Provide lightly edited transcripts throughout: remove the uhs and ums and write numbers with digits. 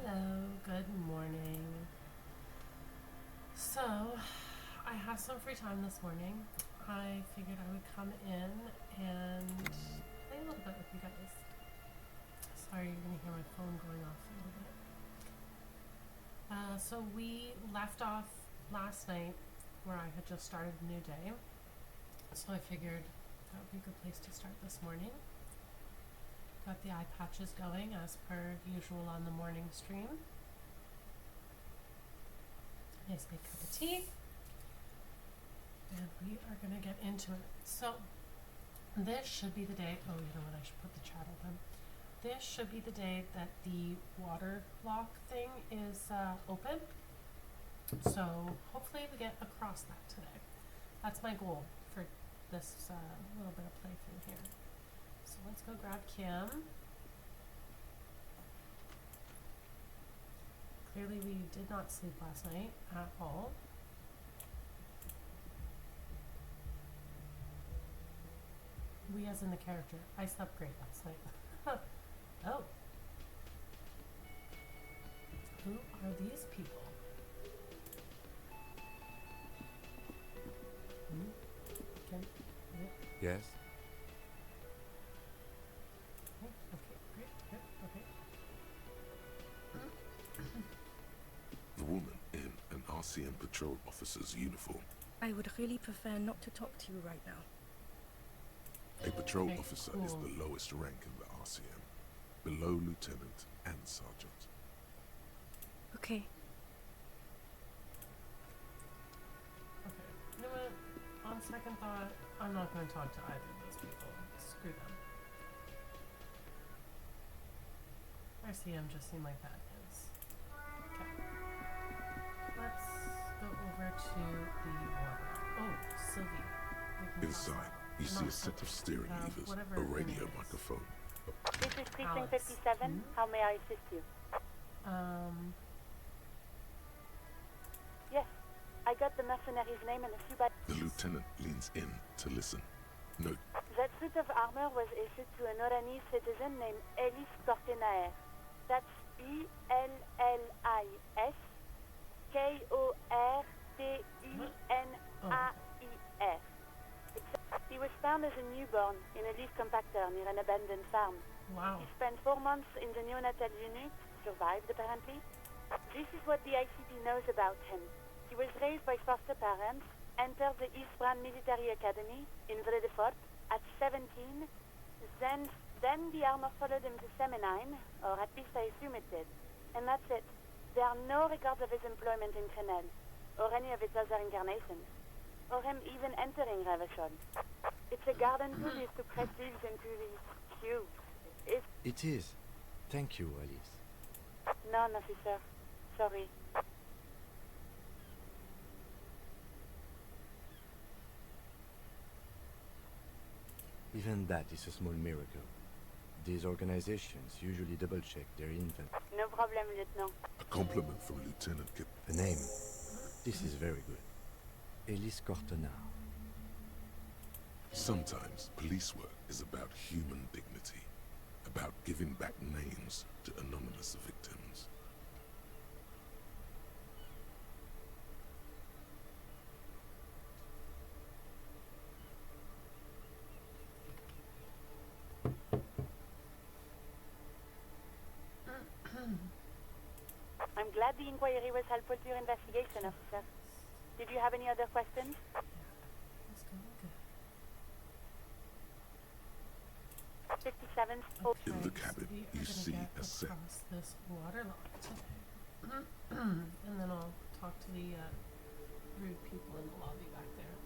Hello, good morning. So, I have some free time this morning. I figured I would come in and play a little bit with you guys. Sorry, you're going to hear my phone going off a little bit. So we left off last night where I had just started a new day. So I figured that would be a good place to start this morning. Got the eye patches going as per usual on the morning stream. Nice big cup of tea. And we are going to get into it. So this should be the day, oh, you know what, I should put the chat open. This should be the day that the water lock thing is open. So hopefully we get across that today. That's my goal for this little bit of playthrough here. So let's go grab Kim. Clearly we did not sleep last night at all. We as in the character. I slept great last night. Oh. Who are these people? Kim? Yes? Okay, great, good, okay. The woman in an RCM patrol officer's uniform. I would really prefer not to talk to you right now. A patrol Okay, officer is cool. the lowest rank in the RCM, below lieutenant and sergeant. Okay. Okay, you know what? On second thought, I'm not going to talk to either of those people. Screw them. RCM just seemed like that is. Okay. Let's go over to the water. Oh, Sylvie. We can talk Inside, about- you see not a set of Sylvie, steering levers, whatever a her radio name is. microphone. This is Precinct Alex. 57. How may I assist you? Yes, I got the mercenary's name and a few by... The lieutenant leans in to listen. Note, That suit of armor was issued to an Oranese citizen named Ellis Cortenaer. That's Ellis Kortenaer. He was found as a newborn in a leaf compactor near an abandoned farm. Wow. He spent 4 months in the neonatal unit, survived apparently. This is what the ICP knows about him. He was raised by foster parents, entered the East Brand Military Academy in Vredefort at 17. Then the armor followed him to Seminine, or at least I assume it did. And that's it. There are no records of his employment in Crenel, or any of its other incarnations, or him even entering Ravachon. It's a garden tool used to press leaves into these cubes. It is. Thank you, Alice. None, officer. Sorry. Even that is a small miracle. These organizations usually double-check their infant. No problem, Lieutenant. a compliment from Lieutenant Kip. The name. This is very good. Ellis Cortena. Sometimes police work is about human dignity, about giving back names to anonymous victims. I'm glad the inquiry was helpful to your investigation, officer. Did you have any other questions? It's going good. 57. In the Okay, cabin, so we are you gonna see get a set. across this water lock today. And then I'll talk to the rude people in the lobby back there.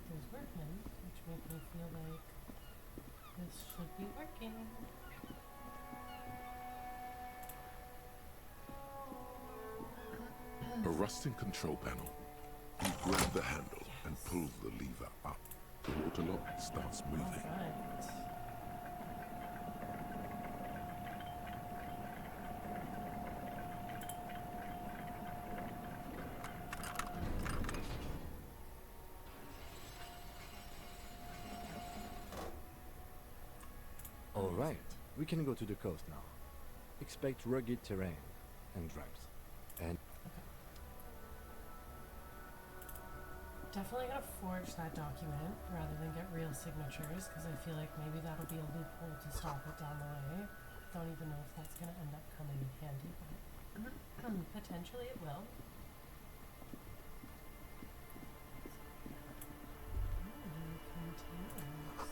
There's working, which makes me feel like this should be working. A rusting control panel. You grab the handle and pull the lever up. The water lock starts moving. Alright. Right. We can go to the coast now. Expect rugged terrain and dramps. And Okay. Definitely gonna forge that document rather than get real signatures because I feel like maybe that'll be a loophole to stop it down the way. Don't even know if that's gonna end up coming in handy, but potentially it will. Containers.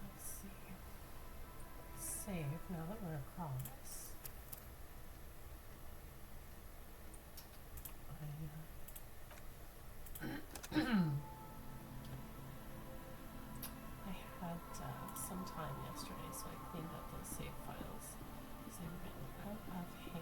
Let's see. Save now that we're across. I had some time yesterday, so I cleaned up those save files because they were getting out of hand.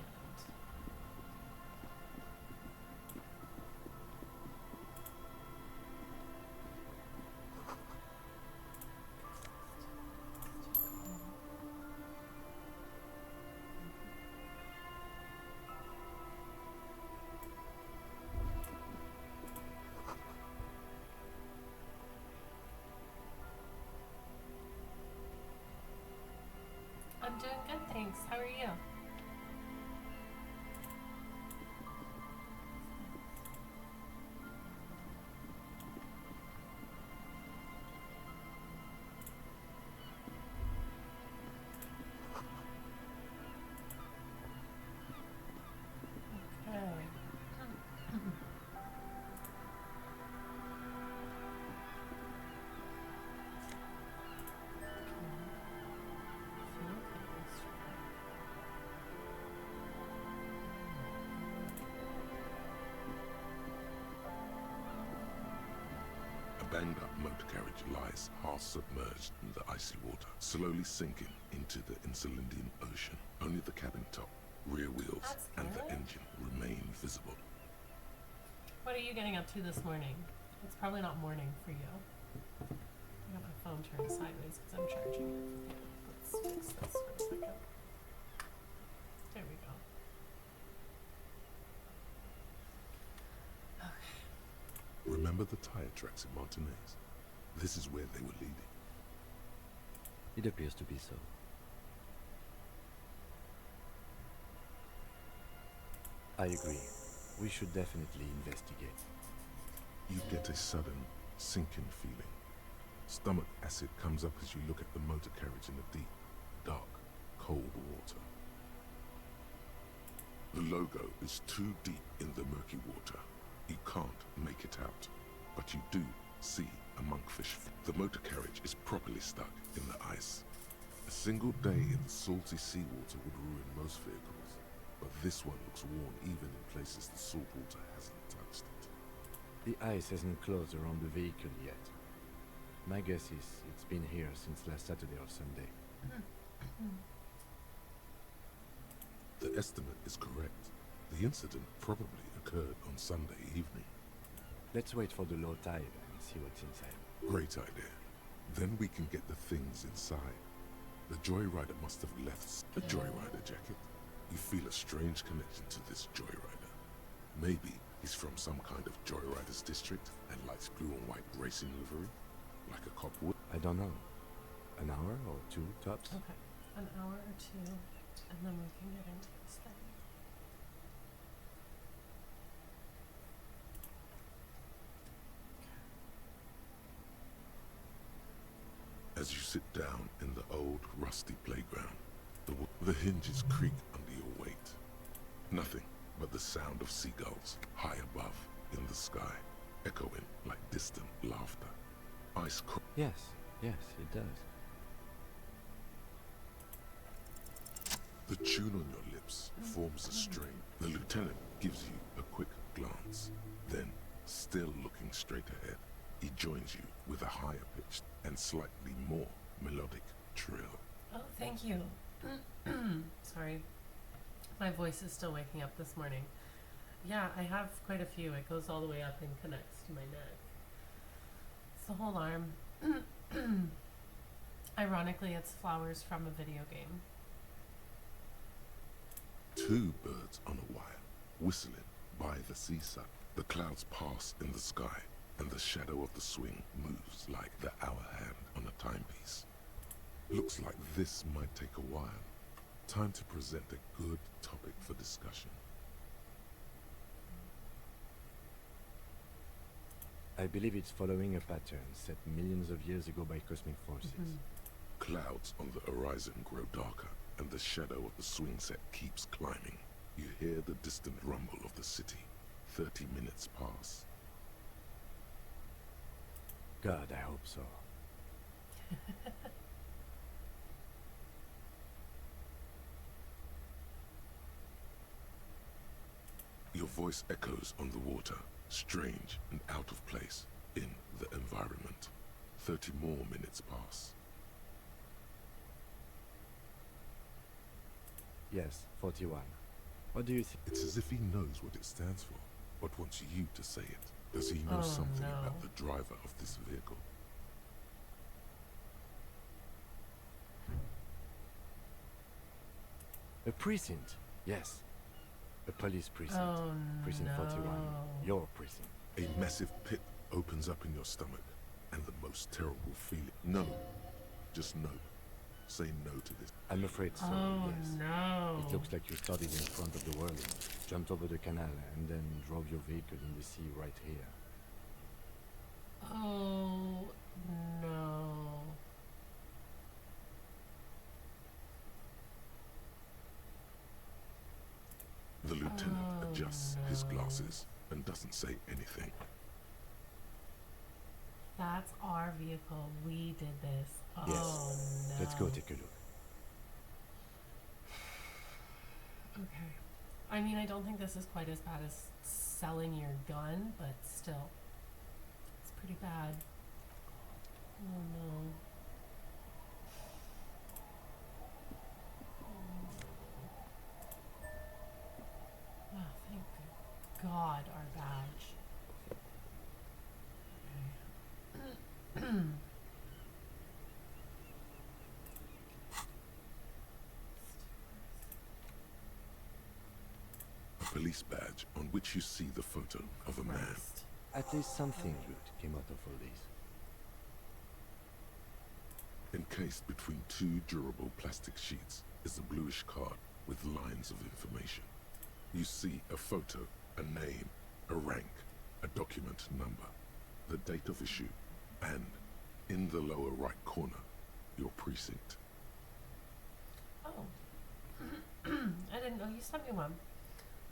I'm doing good, thanks. How are you? Okay. A banged-up motor carriage lies half submerged in the icy water, slowly sinking into the Insulindian Ocean. Only the cabin top, rear wheels, That's and the good. engine remain visible. What are you getting up to this morning? It's probably not morning for you. I got my phone turned sideways because I'm charging it. Yeah, let's fix this for a second. There we go. Remember the tire tracks at Martinez? This is where they were leading. it appears to be so. I agree. We should definitely investigate. You get a sudden, sinking feeling. Stomach acid comes up as you look at the motor carriage in the deep, dark, cold water. The logo is too deep in the murky water. You can't make it out, but you do see a monkfish. The motor carriage is properly stuck in the ice. A single day in the salty seawater would ruin most vehicles, but this one looks worn even in places the salt water hasn't touched it. The ice hasn't closed around the vehicle yet. My guess is it's been here since last Saturday or Sunday. The estimate is correct. The incident probably occurred on Sunday evening. Let's wait for the low tide and see what's inside. Great idea. Then we can get the things inside. The joyrider must have left a joyrider jacket. You feel a strange connection to this joyrider. Maybe he's from some kind of joyrider's district and likes blue and white racing livery, like a cop would. I don't know. An hour or two tops? Okay, an hour or two, and then we can get into this thing. As you sit down in the old, rusty playground, the hinges creak under your weight. Nothing but the sound of seagulls high above in the sky, echoing like distant laughter. Ice Yes, it does. The tune on your lips forms a string. The lieutenant gives you a quick glance. Then, still looking straight ahead, he joins you with a higher pitched and slightly more melodic trill. Oh, thank you. Sorry. My voice is still waking up this morning. Yeah, I have quite a few. It goes all the way up and connects to my neck. It's the whole arm. Ironically, it's flowers from a video game. Two birds on a wire, whistling by the seaside. The clouds pass in the sky, and the shadow of the swing moves like the hour hand on a timepiece. Looks like this might take a while. Time to present a good topic for discussion. I believe it's following a pattern set millions of years ago by cosmic forces. Clouds on the horizon grow darker, and the shadow of the swing set keeps climbing. You hear the distant rumble of the city. 30 minutes pass. God, I hope so. Your voice echoes on the water, strange and out of place in the environment. 30 more minutes pass. Yes, 41. What do you think? It's as if he knows what it stands for, but wants you to say it. Does he know Oh, something no. about the driver of this vehicle? A precinct? Yes. A police precinct. Oh Precinct no. 41. Your precinct. A massive pit opens up in your stomach, and the most terrible feeling. No. Just no. Say no to this. I'm afraid so, Oh yes. no. It looks like you started in front of the whirlwind, jumped over the canal, and then drove your vehicle in the sea right here. Oh no. The lieutenant Oh, adjusts his no. glasses and doesn't say anything. That's our vehicle. We did this. Oh Yes. no. Let's go take a look. Okay. I mean, I don't think this is quite as bad as selling your gun, but still. It's pretty bad. Oh no. Oh, thank God, our badge. Okay. A police badge on which you see the photo of a man. Christ. At least something good came out of all this. Encased between two durable plastic sheets is a bluish card with lines of information. You see a photo, a name, a rank, a document number, the date of issue, and, in the lower right corner, your precinct. Oh. I didn't know you sent me one.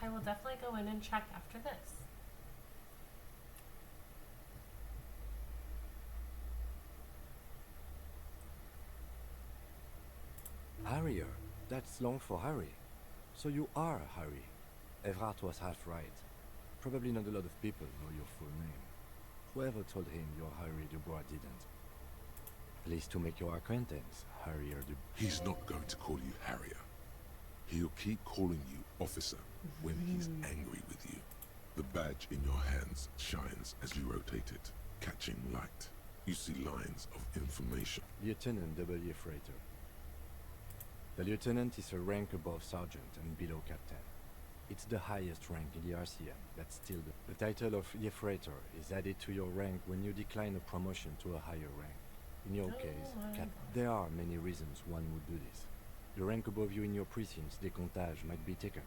I will definitely go in and check after this. Harrier. That's long for Harry. So you are Harry. Evrard was half right. Probably not a lot of people know your full name. Whoever told him you're Harry Dubois didn't. Pleased to make your acquaintance, Harrier Dubois. He's not going to call you Harrier. He'll keep calling you officer when he's angry with you. The badge in your hands shines as you rotate it, catching light. You see lines of information. Lieutenant W. Freighter. The lieutenant is a rank above sergeant and below captain. It's the highest rank in the RCM, but still the title of Freighter is added to your rank when you decline a promotion to a higher rank. In your case, there are many reasons one would do this. The rank above you in your precinct's décomptage might be taken,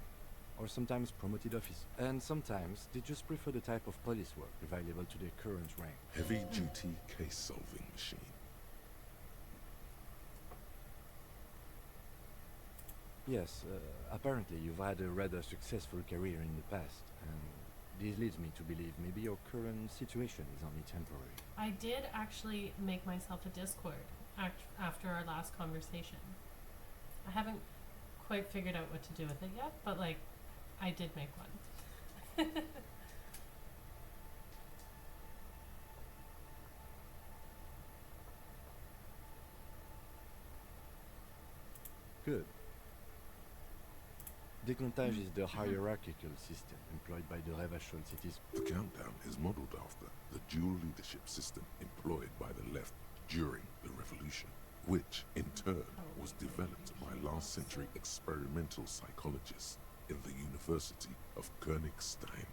or sometimes promoted office, and sometimes they just prefer the type of police work available to their current rank. Heavy-duty case-solving machine. Yes, apparently you've had a rather successful career in the past, and this leads me to believe maybe your current situation is only temporary. I did actually make myself a Discord after our last conversation. I haven't quite figured out what to do with it yet, but like, I did make one. Good. Décomptage is the hierarchical system employed by the Revachol cities. The countdown is modeled after the dual leadership system employed by the left during the revolution, which in turn was developed by last century experimental psychologists in the University of Königstein.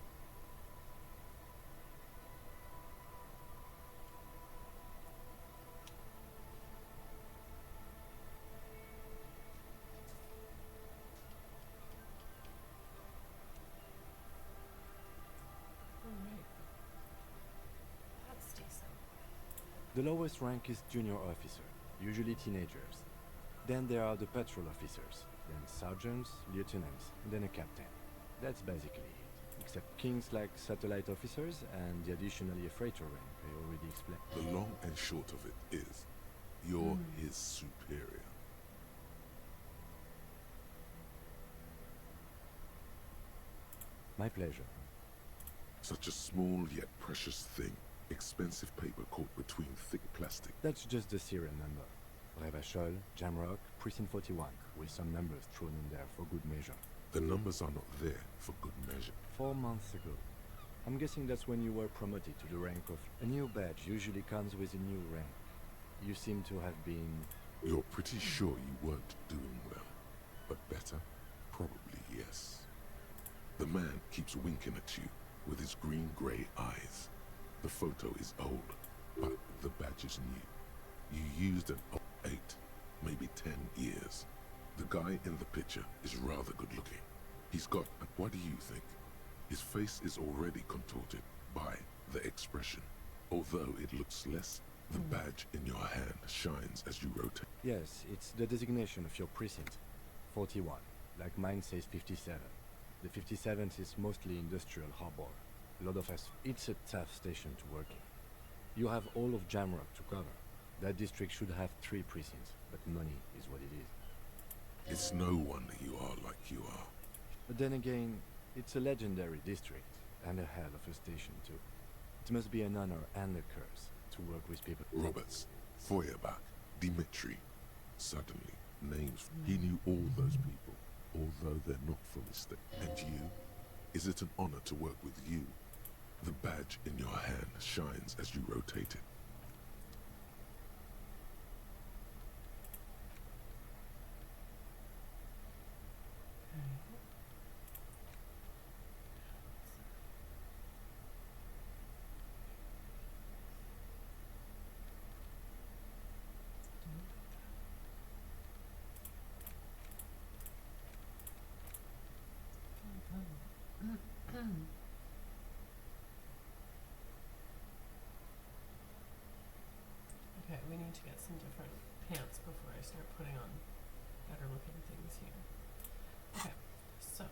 Alright. That's decent. The lowest rank is junior officer, usually teenagers. Then there are the patrol officers, then sergeants, lieutenants, and then a captain. That's basically it. Except kings like satellite officers and the additionally a freighter rank I already explained. The long and short of it is, you're his superior. My pleasure. Such a small yet precious thing. Expensive paper caught between thick plastic. That's just the serial number. Revachol, Jamrock, Precinct 41, with some numbers thrown in there for good measure. The numbers are not there for good measure. 4 months ago. I'm guessing that's when you were promoted to the rank of... A new badge usually comes with a new rank. You seem to have been... You're pretty sure you weren't doing well. But better? Probably yes. The man keeps winking at you with his green-grey eyes. The photo is old, but the badge is new. You used an 8, maybe 10 years. The guy in the picture is rather good looking. He's got, what do you think? His face is already contorted by the expression. Although it looks less, the badge in your hand shines as you rotate. Yes, it's the designation of your precinct. 41. Like mine says 57. The 57th is mostly industrial harbor. A lot of us. It's a tough station to work in. You have all of Jamrock to cover. That district should have 3 precincts, but money is what it is. It's no wonder you are like you are. But then again, it's a legendary district, and a hell of a station too. It must be an honor and a curse to work with people. Roberts, Feuerbach, Dimitri. Suddenly, names. He knew all those people, although they're not fully state. And you? Is it an honor to work with you? The badge in your hand shines as you rotate it. Okay, we need to get some different pants before I start putting on better looking things here. Okay, so.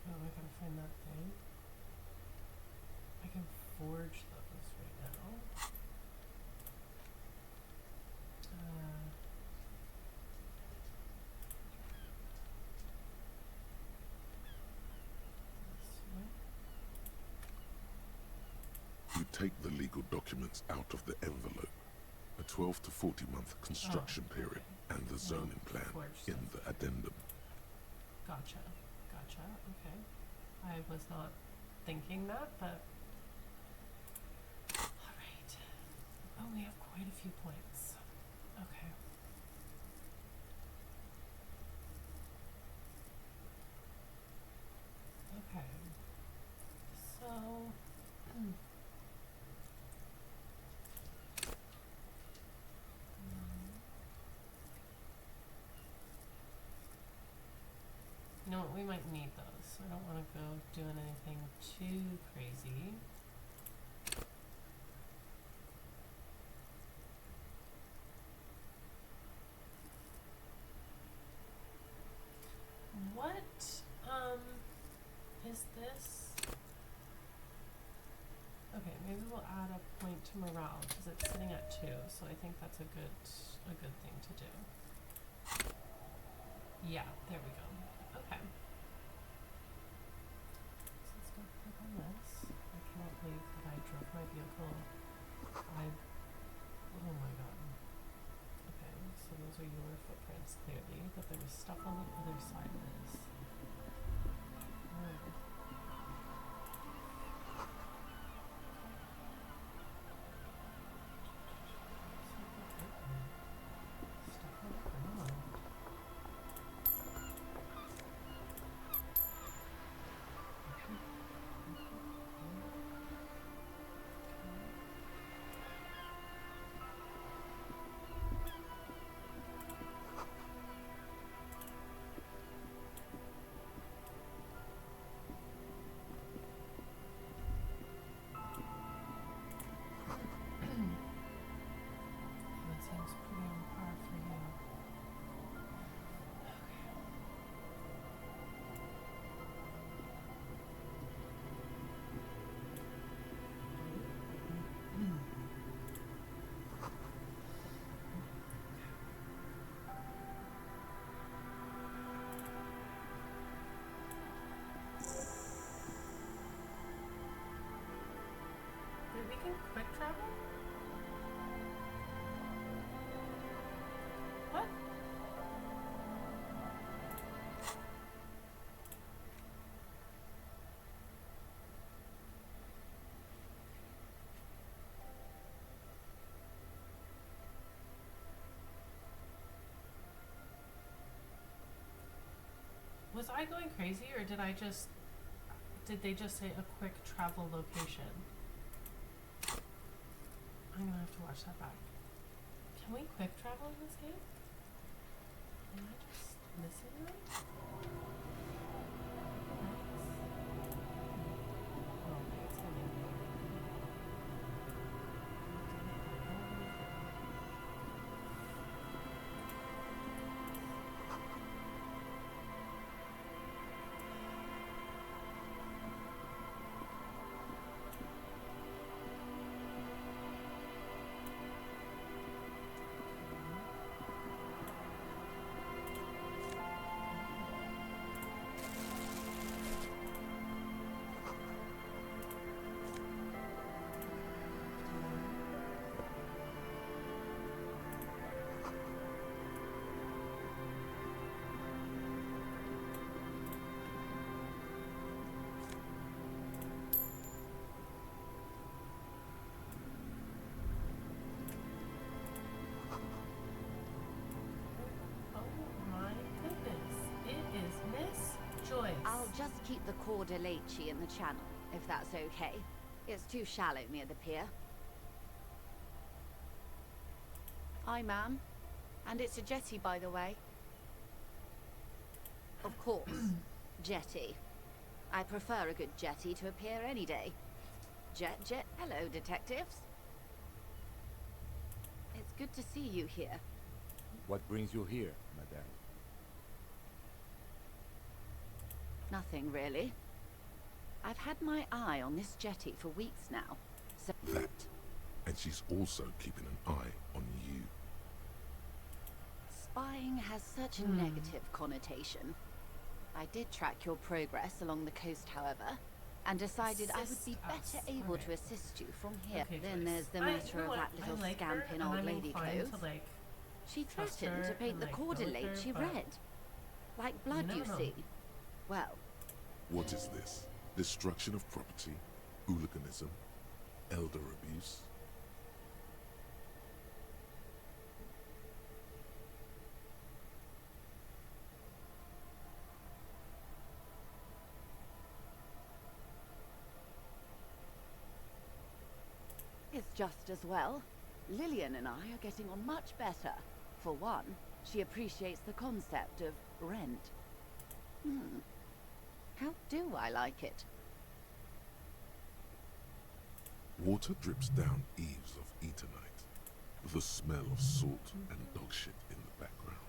Oh, I gotta find that thing. I can forge those right now. This way. You take the legal documents out of the envelope. A 12 to 40 month construction period and the zoning plan in the addendum. Gotcha. Okay. I was not thinking that, but alright. Oh, we have quite a few points. Okay. Okay. So you know what, we might need those. I don't want to go doing anything too crazy. What, is this? Okay, maybe we'll add a point to morale, because it's sitting at 2, so I think that's a good thing to do. Yeah, there we go. Okay. So let's go click on this. I cannot believe that I drove my vehicle. Oh my god. Okay, so those are your footprints, clearly, but there was stuff on the other side of this. Oh. Was I going crazy, or did they just say a quick travel location? I'm gonna have to watch that back. Can we quick travel in this game? Am I just missing that? Nice. Oh, okay, it's gonna be I'll just keep the Corda Lacey in the channel, if that's okay. It's too shallow near the pier. Aye, ma'am. And it's a jetty, by the way. Of course. Jetty. I prefer a good jetty to a pier any day. Jet. Hello, detectives. It's good to see you here. What brings you here, madame? Nothing, really. I've had my eye on this jetty for weeks now, so... That. And she's also keeping an eye on you. Spying has such a negative connotation. I did track your progress along the coast, however, and decided I would be better able to assist you from here. Okay, Then Joyce. there's the matter of that little like scamp her, in and old I'm lady inclined clothes. to, like, She trust threatened her to paint and, the like, Corda go with her, Lacey but red. Like blood, you No. see. Well, What is this? Destruction of property? Hooliganism? Elder abuse? it's just as well. Lillian and I are getting on much better. For one, she appreciates the concept of rent. How do I like it? Water drips down eaves of Eternite. The smell of salt and dog shit in the background.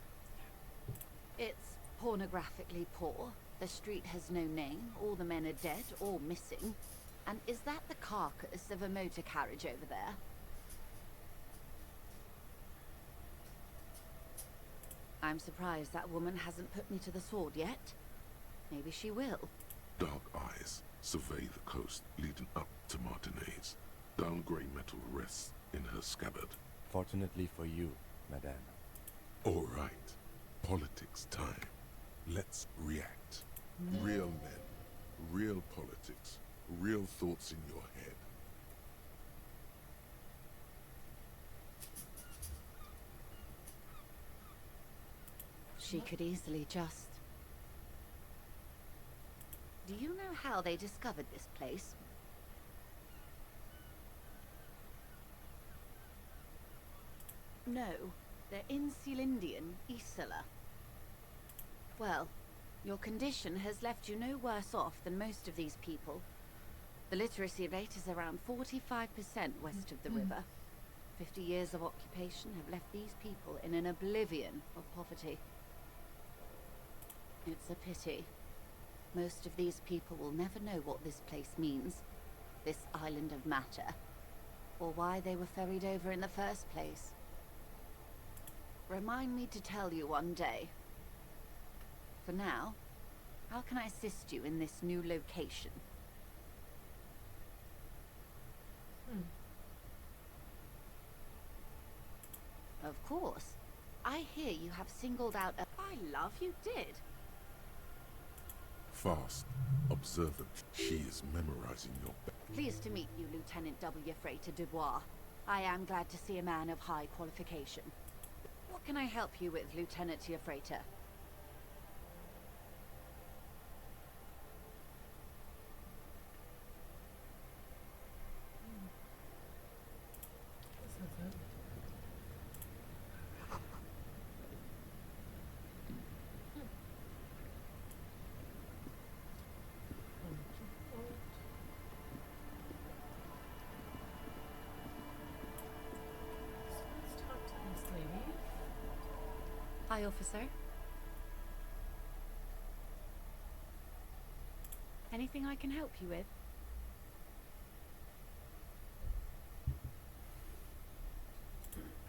It's pornographically poor. The street has no name. All the men are dead or missing. And is that the carcass of a motor carriage over there? I'm surprised that woman hasn't put me to the sword yet. Maybe she will. Dark eyes survey the coast leading up to Martinez. Dull grey metal rests in her scabbard. Fortunately for you, madame. All right. Politics time. Let's react. Real men, real politics, real thoughts in your head. She could easily just... Do you know how they discovered this place? No, they're in Sealindian, Isola. Well, your condition has left you no worse off than most of these people. The literacy rate is around 45% west of the river. 50 years of occupation have left these people in an oblivion of poverty. It's a pity. Most of these people will never know what this place means, this island of matter, or why they were ferried over in the first place. Remind me to tell you one day. For now, how can I assist you in this new location? Of course. I hear you have singled out a... I love you did. Fast, observant. She is memorizing your... Pleased to meet you, Lieutenant W. Freighter Dubois. I am glad to see a man of high qualification. What can I help you with, Lieutenant Freighter? Hi, officer. Anything I can help you with?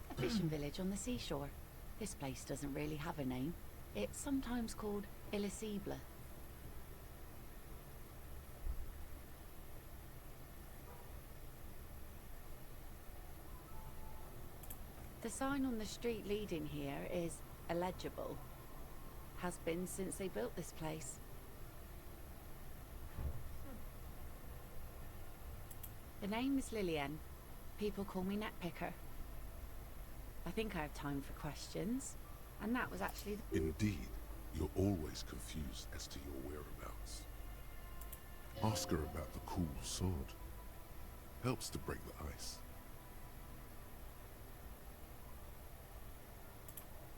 A fishing village on the seashore. This place doesn't really have a name. It's sometimes called Elysium. The sign on the street leading here is illegible. Has been since they built this place. The name is Lillian. People call me Netpicker. I think I have time for questions. And that was actually the... Indeed, you're always confused as to your whereabouts. Ask her about the cool sword. Helps to break the ice.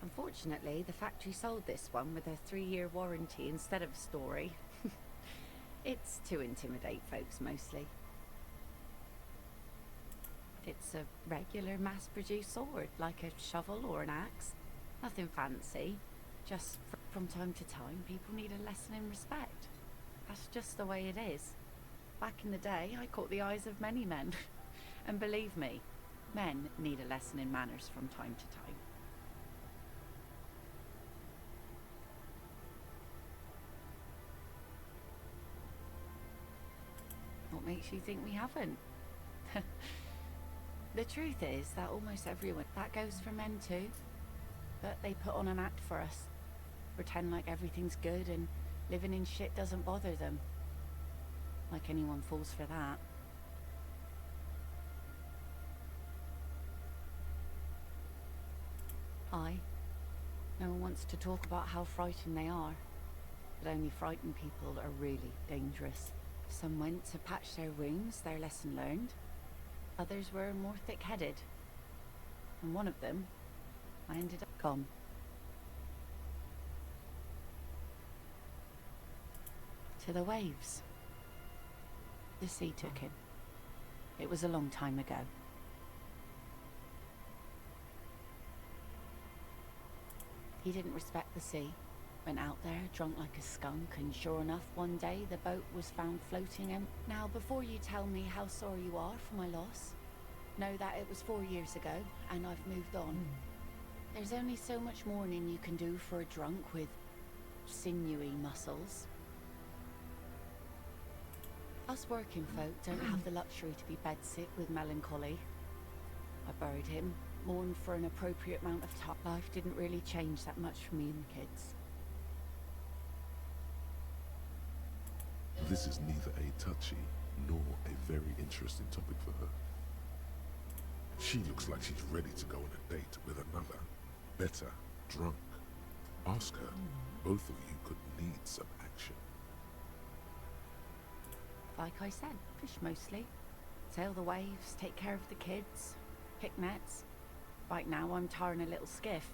Unfortunately, the factory sold this one with a 3-year warranty instead of a story. It's to intimidate folks mostly. It's a regular mass-produced sword, like a shovel or an axe. Nothing fancy. Just from time to time, people need a lesson in respect. That's just the way it is. Back in the day, I caught the eyes of many men. And believe me, men need a lesson in manners from time to time. What makes you think we haven't? The truth is that almost everyone, that goes for men too. But they put on an act for us. Pretend like everything's good and living in shit doesn't bother them. Like anyone falls for that. No one wants to talk about how frightened they are. But only frightened people are really dangerous. Some went to patch their wounds, their lesson learned. Others were more thick-headed. And one of them, I ended up gone. To the waves. The sea took him. It was a long time ago. He didn't respect the sea. Went out there, drunk like a skunk, and sure enough, one day the boat was found floating in. Now, before you tell me how sorry you are for my loss, know that it was 4 years ago, and I've moved on. There's only so much mourning you can do for a drunk with sinewy muscles. Us working folk don't have the luxury to be bedsick with melancholy. I buried him, mourned for an appropriate amount of time. Life didn't really change that much for me and the kids. This is neither a touchy nor a very interesting topic for her. She looks like she's ready to go on a date with another, better, drunk. Ask her. Both of you could need some action. Like I said, fish mostly. Sail the waves, take care of the kids, pick nets. Right now I'm tarring a little skiff.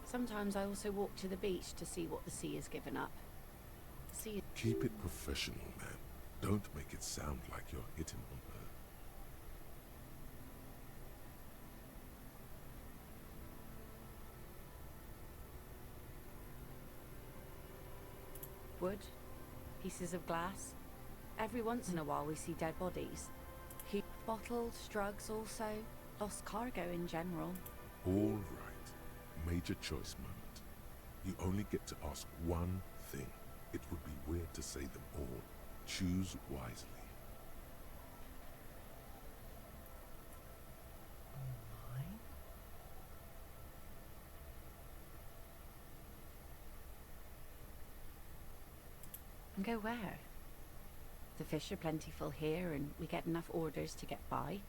Sometimes I also walk to the beach to see what the sea has given up. The sea. Keep it professional, man. Don't make it sound like you're hitting on her. Wood, pieces of glass. Every once in a while we see dead bodies. Bottles, drugs also. Lost cargo in general. All right. Major choice moment. You only get to ask one thing. It would be weird to say them all. Choose wisely. And go where? The fish are plentiful here and we get enough orders to get by.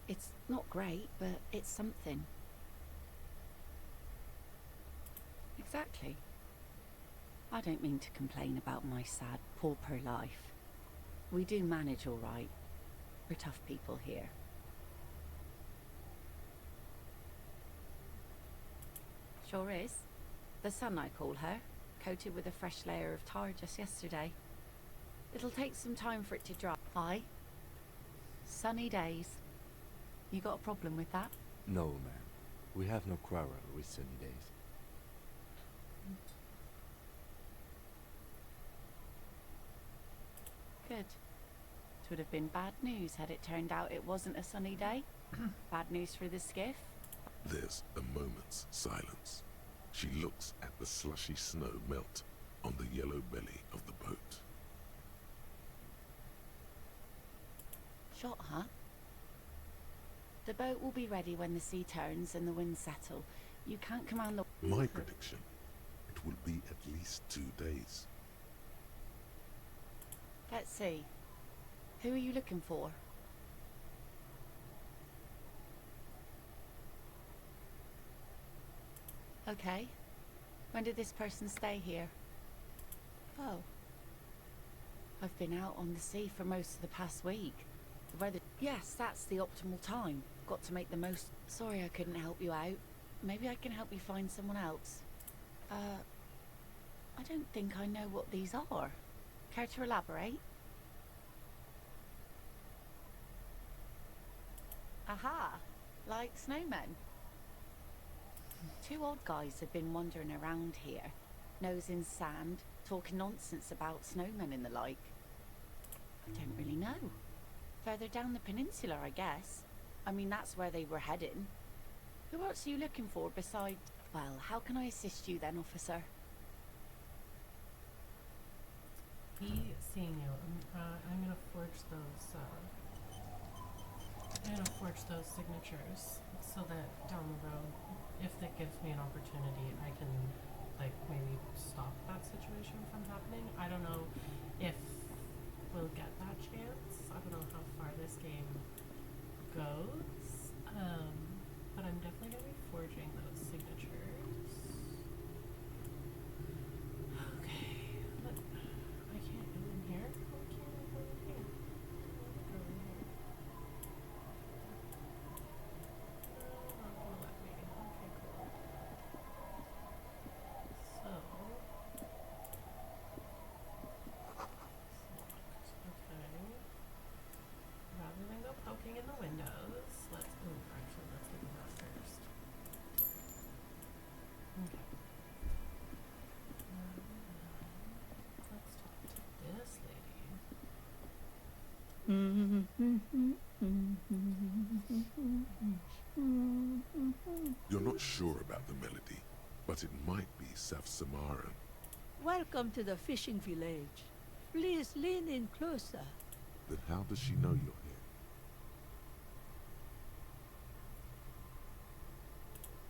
It's not great, but it's something. Exactly. I don't mean to complain about my sad, pauper life. We do manage all right. We're tough people here. Sure is. The sun, I call her, coated with a fresh layer of tar just yesterday. It'll take some time for it to dry. Aye. Sunny days. You got a problem with that? No, man. We have no quarrel with sunny days. Good. It would have been bad news had it turned out it wasn't a sunny day. Bad news for the skiff. There's a moment's silence. She looks at the slushy snow melt on the yellow belly of the boat. Shot, huh? The boat will be ready when the sea turns and the winds settle. You can't command the... My prediction, it will be at least 2 days. Let's see. Who are you looking for? Okay. When did this person stay here? Oh. I've been out on the sea for most of the past week. The weather... Yes, that's the optimal time. Got to make the most... Sorry I couldn't help you out. Maybe I can help you find someone else. I don't think I know what these are. Care to elaborate? Aha! Like snowmen. 2 odd guys have been wandering around here, nose in sand, talking nonsense about snowmen and the like. I don't really know. Further down the peninsula, I guess. I mean, that's where they were heading. Who else are you looking for besides... Well, how can I assist you then, officer? Be seeing you. I'm gonna forge those. I'm gonna forge those signatures so that down the road, if it gives me an opportunity, I can like maybe stop that situation from happening. I don't know if we'll get that chance. I don't know how far this game goes, but I'm definitely gonna be forging those signatures. Okay, but I can't go in here. Why can't I go in here? Go in here. No, not gonna let me. Okay, cool. So, okay. Rather than go poking in the windows, let's. Ooh, actually, let's look at that first. Okay. Let's talk to this lady. You're not sure about the melody, but it might be South Samaran. Welcome to the fishing village. Please lean in closer. Then how does she know you're here?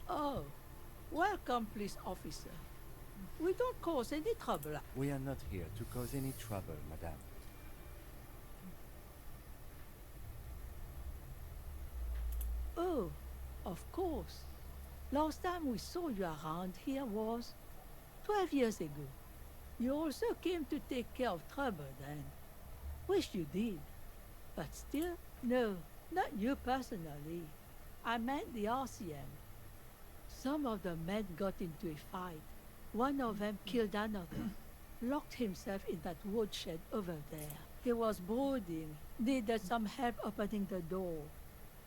Oh, welcome, police officer. We don't cause any trouble. We are not here to cause any trouble, madame. Oh, of course. Last time we saw you around here was 12 years ago. You also came to take care of trouble then. Wish you did. But still, no, not you personally. I meant the RCM. Some of the men got into a fight. One of them killed another. Locked himself in that woodshed over there. He was brooding, needed some help opening the door.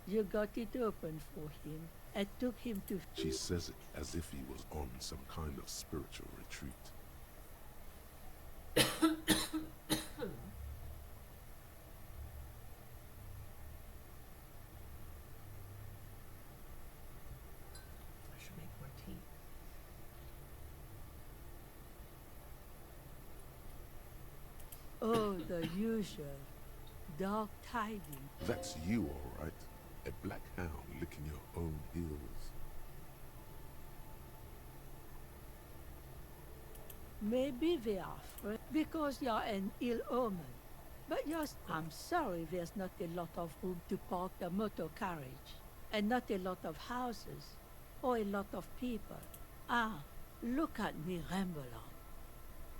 You got it open for him and took him to... She says it as if he was on some kind of spiritual retreat. I should make more tea. Oh, the usual. Dark tidings. That's you, all right. A black hound licking your own heels. Maybe they are afraid because you're an ill omen. But I'm sorry there's not a lot of room to park the motor carriage. And not a lot of houses. Or a lot of people. Ah, look at me ramble on.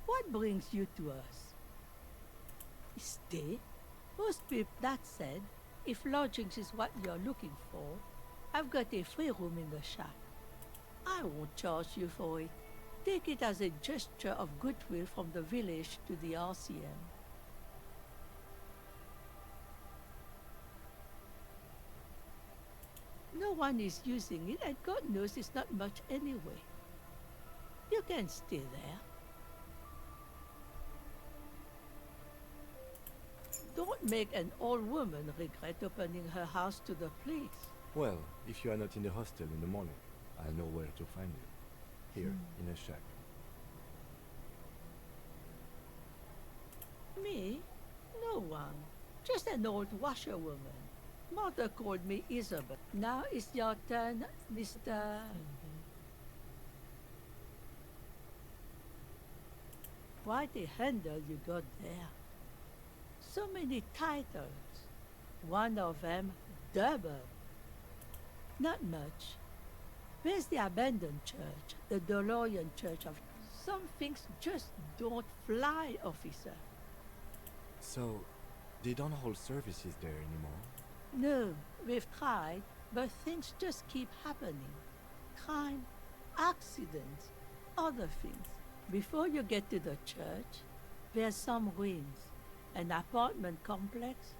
What brings you to us? Stay? Most people, that said, if lodgings is what you're looking for, I've got a free room in the shack. I won't charge you for it. Take it as a gesture of goodwill from the village to the RCM. No one is using it, and God knows it's not much anyway. You can stay there. Don't make an old woman regret opening her house to the police. Well, if you are not in the hostel in the morning, I'll know where to find you. Here, in a shack. Me? No one. Just an old washerwoman. Mother called me Isabel. Now it's your turn, Mr. Quite a handle you got there. So many titles. One of them double. Not much. Where's the abandoned church? The DeLorean Church of... Some things just don't fly, officer. So, they don't hold services there anymore? No, we've tried, but things just keep happening. Crime, accidents, other things. Before you get to the church, there's some ruins, an apartment complex,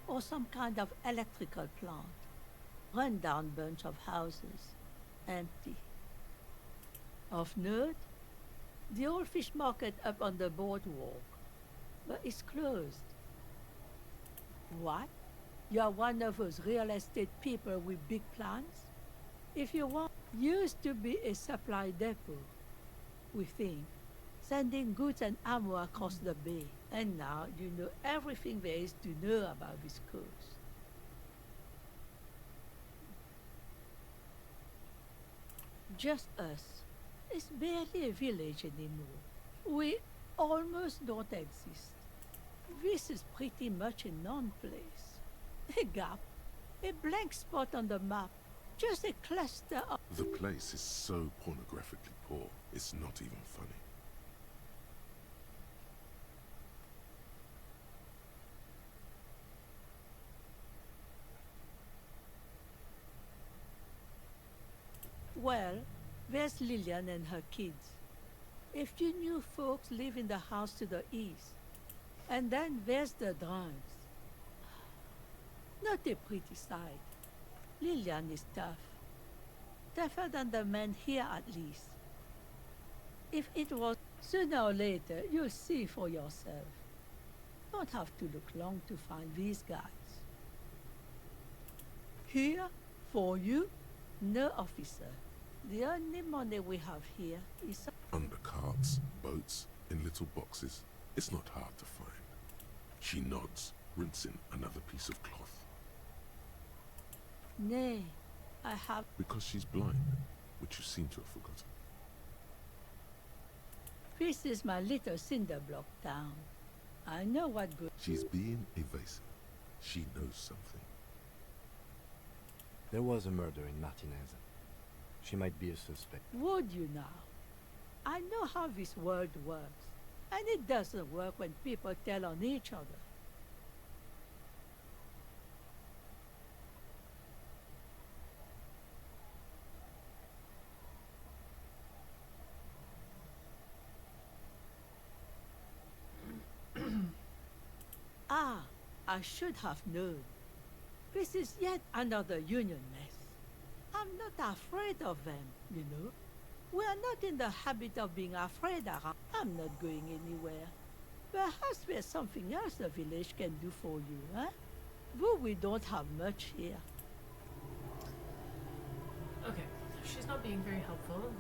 or some kind of electrical plant. Run-down bunch of houses, empty. Of note, the old fish market up on the boardwalk, but it's closed. What? You're one of those real estate people with big plans? If you want, used to be a supply depot, we think, sending goods and ammo across the bay. And now you know everything there is to know about this coast. Just us. It's barely a village anymore. We almost don't exist. This is pretty much a non-place. A gap. A blank spot on the map. Just a cluster of... The place is so pornographically poor, it's not even funny. Well, there's Lillian and her kids. A few new folks live in the house to the east. And then there's the drums. Not a pretty sight. Lillian is tough. Tougher than the men here, at least. If it was sooner or later, you'll see for yourself. Don't have to look long to find these guys. Here? For you? No, officer. The only money we have here is... Under carts, boats, in little boxes. It's not hard to find. She nods, rinsing another piece of cloth. Nay, I have... Because she's blind, which you seem to have forgotten. This is my little cinder block town. I know what good... She's being evasive. She knows something. There was a murder in Martinez. She might be a suspect. Would you now? I know how this world works. And it doesn't work when people tell on each other. Ah, I should have known. This is yet another union mess. I'm not afraid of them, you know. We are not in the habit of being afraid around. I'm not going anywhere. Perhaps there's something else the village can do for you, huh? But we don't have much here. Okay, she's not being very helpful.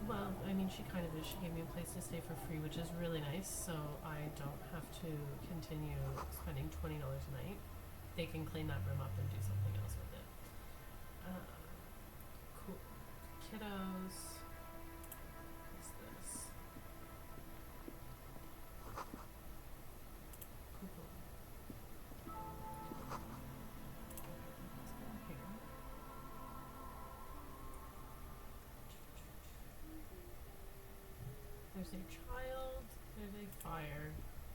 Well, I mean, she kind of is. She gave me a place to stay for free, which is really nice, so I don't have to continue spending $20 a night. They can clean that room up and do something else with it. Cool. Kiddos. What's this? Cool, cool. What's in here? There's a child, there's a fire.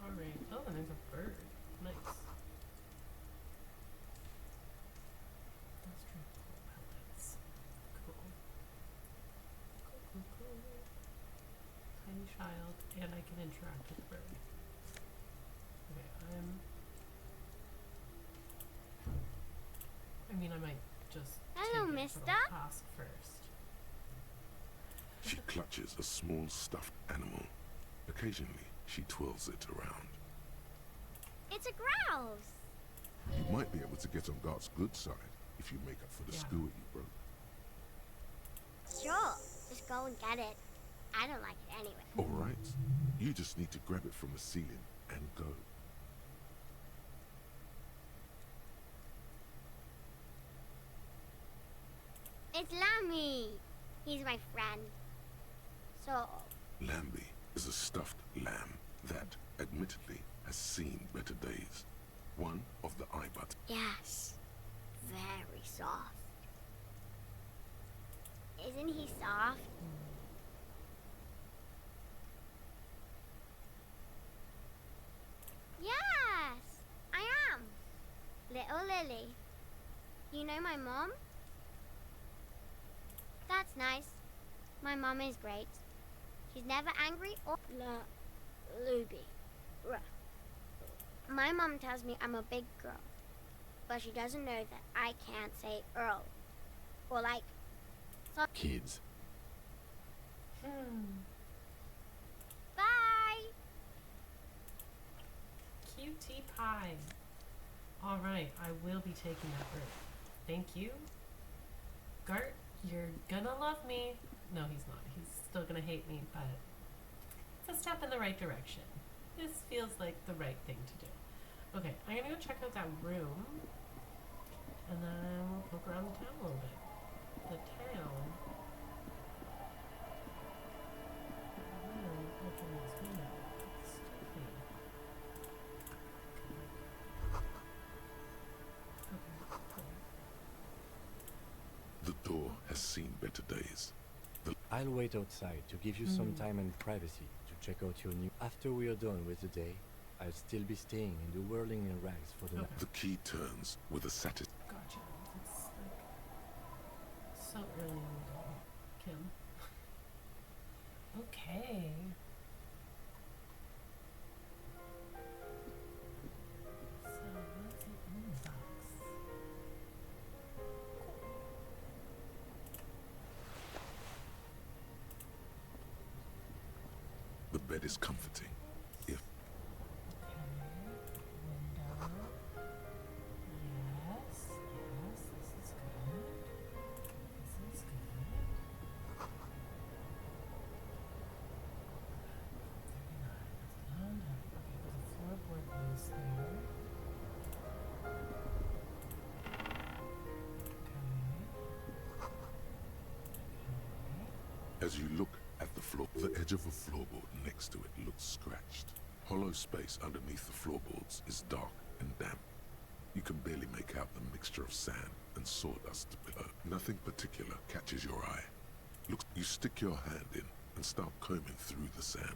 Alright. Oh, and there's a bird. Nice. Industrial coal pellets. Cool. Cool, cool, cool. Tiny child, and I can interact with the bird. Okay, I mean, I might just I take don't little mister? task first. She clutches a small stuffed animal. Occasionally, she twirls it around. It's a grouse. You might be able to get on Gart's good side if you make up for the Yeah. skewer you broke. Sure, just go and get it. I don't like it anyway. All right. You just need to grab it from the ceiling and go. It's Lammy. He's my friend. So, Lambie is a stuffed lamb that, admittedly, has seen better days. One of the eye buttons. yes, very soft. Isn't he soft? Yes, I am. Little Lily. You know my mom? That's nice. My mom is great. She's never angry or Luby. My mom tells me I'm a big girl, but she doesn't know that I can't say Earl. Or like, so Kids. bye! Cutie pie. Alright, I will be taking that route. Thank you. Gart, you're gonna love me. No, he's not. He's still gonna hate me, but it's a step in the right direction. This feels like the right thing to do. Okay, I'm gonna go check out that room, and then we'll poke around the town a little bit. The town. Open this window. It's stupid. Okay, cool. The door has seen better days. I'll wait outside to give you some time and privacy to check out your new... After we are done with the day, I'll still be staying in the whirling rags for the night. The key turns with a satisfaction. Gotcha. It's like so early in the day, Kim. Okay. So what's in the box? The bed is comforting. If Okay. Window. Yes. Yes. This is good. This is good. 39. That's not enough. Okay, there's a floorboard loose there. Okay. as you look at the floor, the edge of a floorboard next to it looks scratched. Hollow space underneath the floorboards is dark and damp. You can barely make out the mixture of sand and sawdust below. Nothing particular catches your eye. Look, you stick your hand in and start combing through the sand.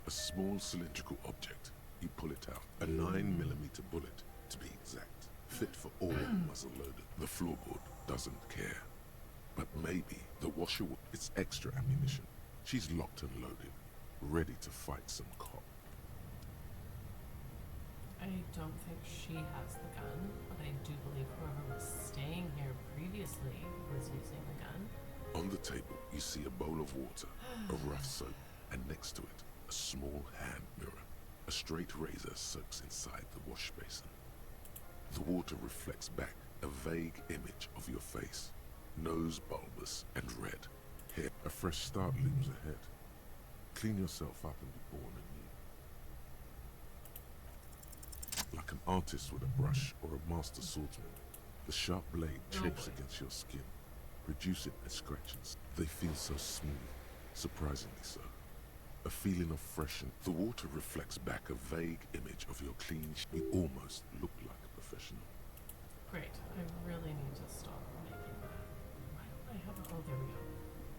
A small cylindrical object. You pull it out. A 9mm bullet, to be exact. Fit for all muzzle loaded. The floorboard doesn't care. But maybe the washer will... It's extra ammunition. She's locked and loaded, ready to fight some cop. I don't think she has the gun, but I do believe whoever was staying here previously was using the gun. On the table, you see a bowl of water, a rough soap, and next to it, a small hand mirror. A straight razor soaks inside the wash basin. The water reflects back a vague image of your face. Nose bulbous and red. Hair. A fresh start looms ahead. Clean yourself up and be born anew. Like an artist with a brush or a master swordsman, the sharp blade chips against your skin, producing a scratches. They feel so smooth, surprisingly so. A feeling of freshness. The water reflects back a vague image of your clean. You almost look like a professional. Great. I really need to stop making that. Why don't I have a... Oh, there we go.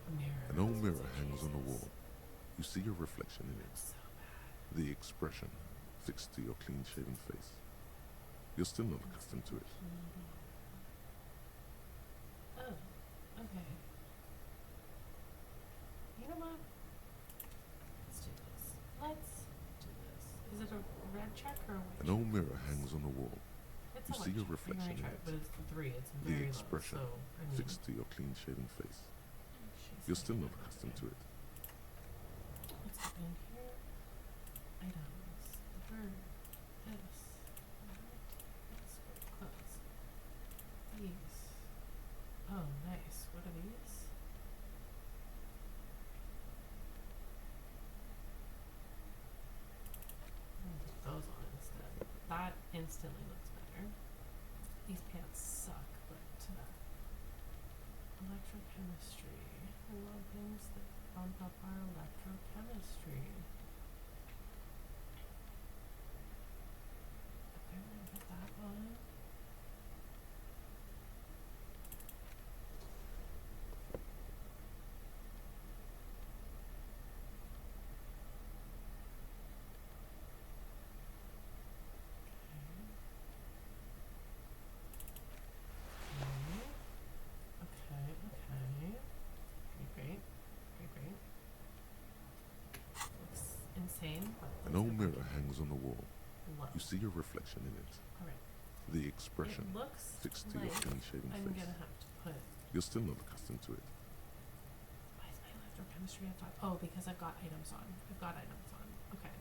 A mirror. An old That's mirror what hangs on the Jesus. wall. You see your reflection in it. So bad. The expression fixed to your clean-shaven face. You're still not accustomed to it. Oh, okay. You know what? Let's do this. Let's do this. Is it a red check or a white An check? old mirror hangs on the wall. It's You a see your light check. reflection You're in right, it. but it's the 3. It's The very expression low. So I mean, fixed to your clean-shaven face. she's You're still like, not accustomed to it. What's happening here? Items. The bird. This. Let's go close. These. Oh, nice. What are these? I'm gonna put those on instead. That instantly looks better. These pants suck, but electrochemistry. I love things that bump up our electrochemistry. Okay, we're gonna put that on. Okay. Great. Looks insane, but An let's old go mirror back hangs on the wall. low. You see your reflection in it. Alright. The expression It looks fixed to your like clean-shaven I'm face. gonna have to put. You're still not accustomed to it. Why is my electrochemistry at 5? Oh, because I've got items on. Okay.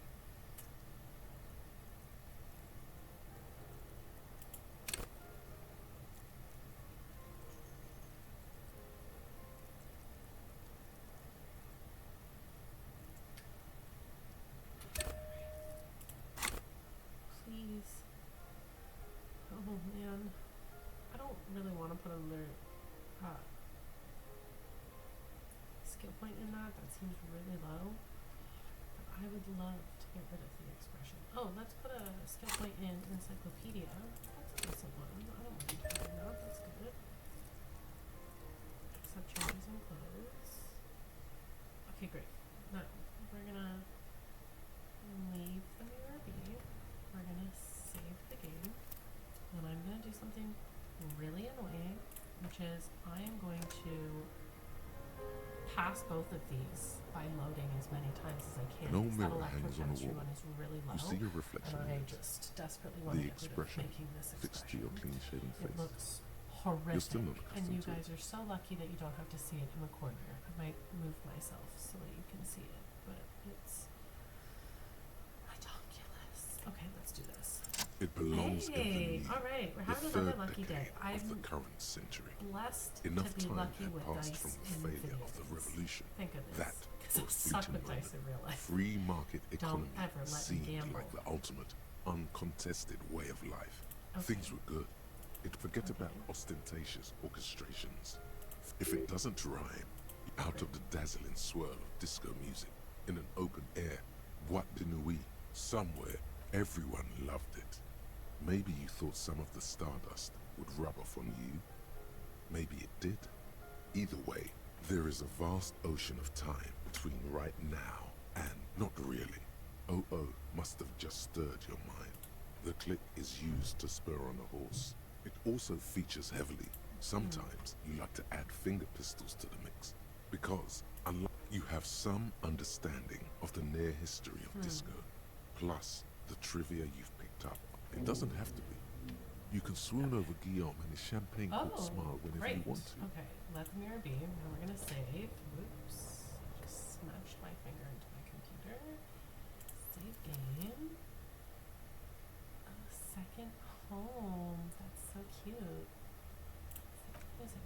Please. Oh man. I don't really want to put another skill point in that. That seems really low. But I would love to get rid of the expression. Oh, let's put a skill point in encyclopedia. That's a decent one. I don't mind doing that. That's good. Accept changes in clothes. Okay, great. Now, we're gonna leave the mirror be. We're gonna save the game. And I'm gonna do something really annoying, which is I am going to pass both of these by loading as many times as I can. An old Because that mirror hangs on the electrochemistry wall. one is really low. You see your reflection and in I it. just desperately want The to get rid of expression making this fixed to expression. your clean-shaven It face. looks horrific, still not and you accustomed to it. guys are so lucky that you don't have to see it in the corner. I might move myself so that you can see it, but it's ridiculous. Okay, let's do this. It belongs in the Hey, new, all right, we're the having third another lucky day. decade of the I'm current century. blessed Enough to be time lucky had with passed dice from the in failure video of the games. revolution. Thank goodness. That, Because I for a suck fleeting with dice moment, in real life. free market Don't economy ever let me seemed gamble. like the ultimate, uncontested way of life. Okay. Things were good. Forget Okay. about ostentatious orchestrations. If it doesn't rhyme, out of the dazzling swirl of disco music in an open air, Boîte de Nuit, somewhere, everyone loved it. Maybe you thought some of the stardust would rub off on you. Maybe it did. Either way, there is a vast ocean of time between right now and not really. Oh must have just stirred your mind. The click is used to spur on a horse. It also features heavily. Sometimes you like to add finger pistols to the mix because unlike you have some understanding of the near history of disco, plus the trivia you've picked up. It doesn't have to be. You can swoon over Guillaume and his champagne-cooked smile whenever great. you want to. Okay, let the mirror be. Now we're gonna save. Whoops. Just smashed my finger into my computer. Save game. A second home. That's so cute. Music.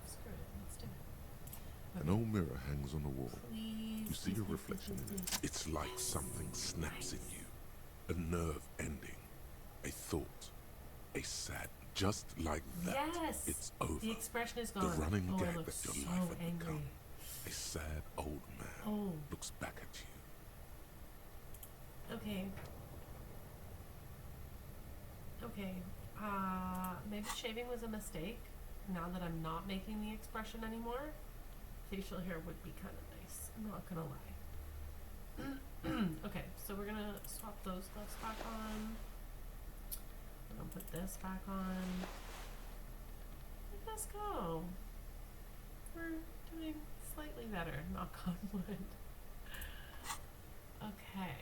Screw it. Let's do it. An old mirror hangs on the wall. Please. You see please, your please, reflection please, in it. please. It's like something snaps in you. A nerve ending. A thought. A sad. Just like that. Yes. It's over. The expression is The gone. running oh, I gag look that your so life had angry. become. A sad old man Oh. looks back at you. Okay. Okay. Maybe shaving was a mistake. Now that I'm not making the expression anymore, facial hair would be kind of nice. I'm not gonna lie. Okay, so we're gonna swap those gloves back on. We're gonna put this back on. Let's go. We're doing slightly better, knock on wood. Okay.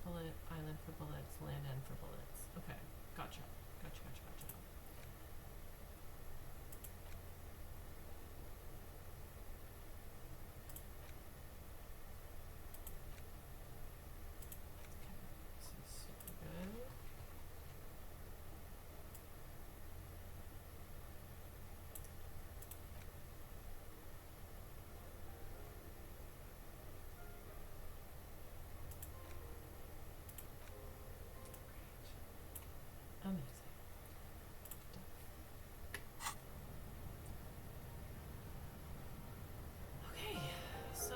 bullet, island for bullets, land end for bullets. Okay, gotcha. Gotcha. Okay, this is super good. Amazing. Okay, so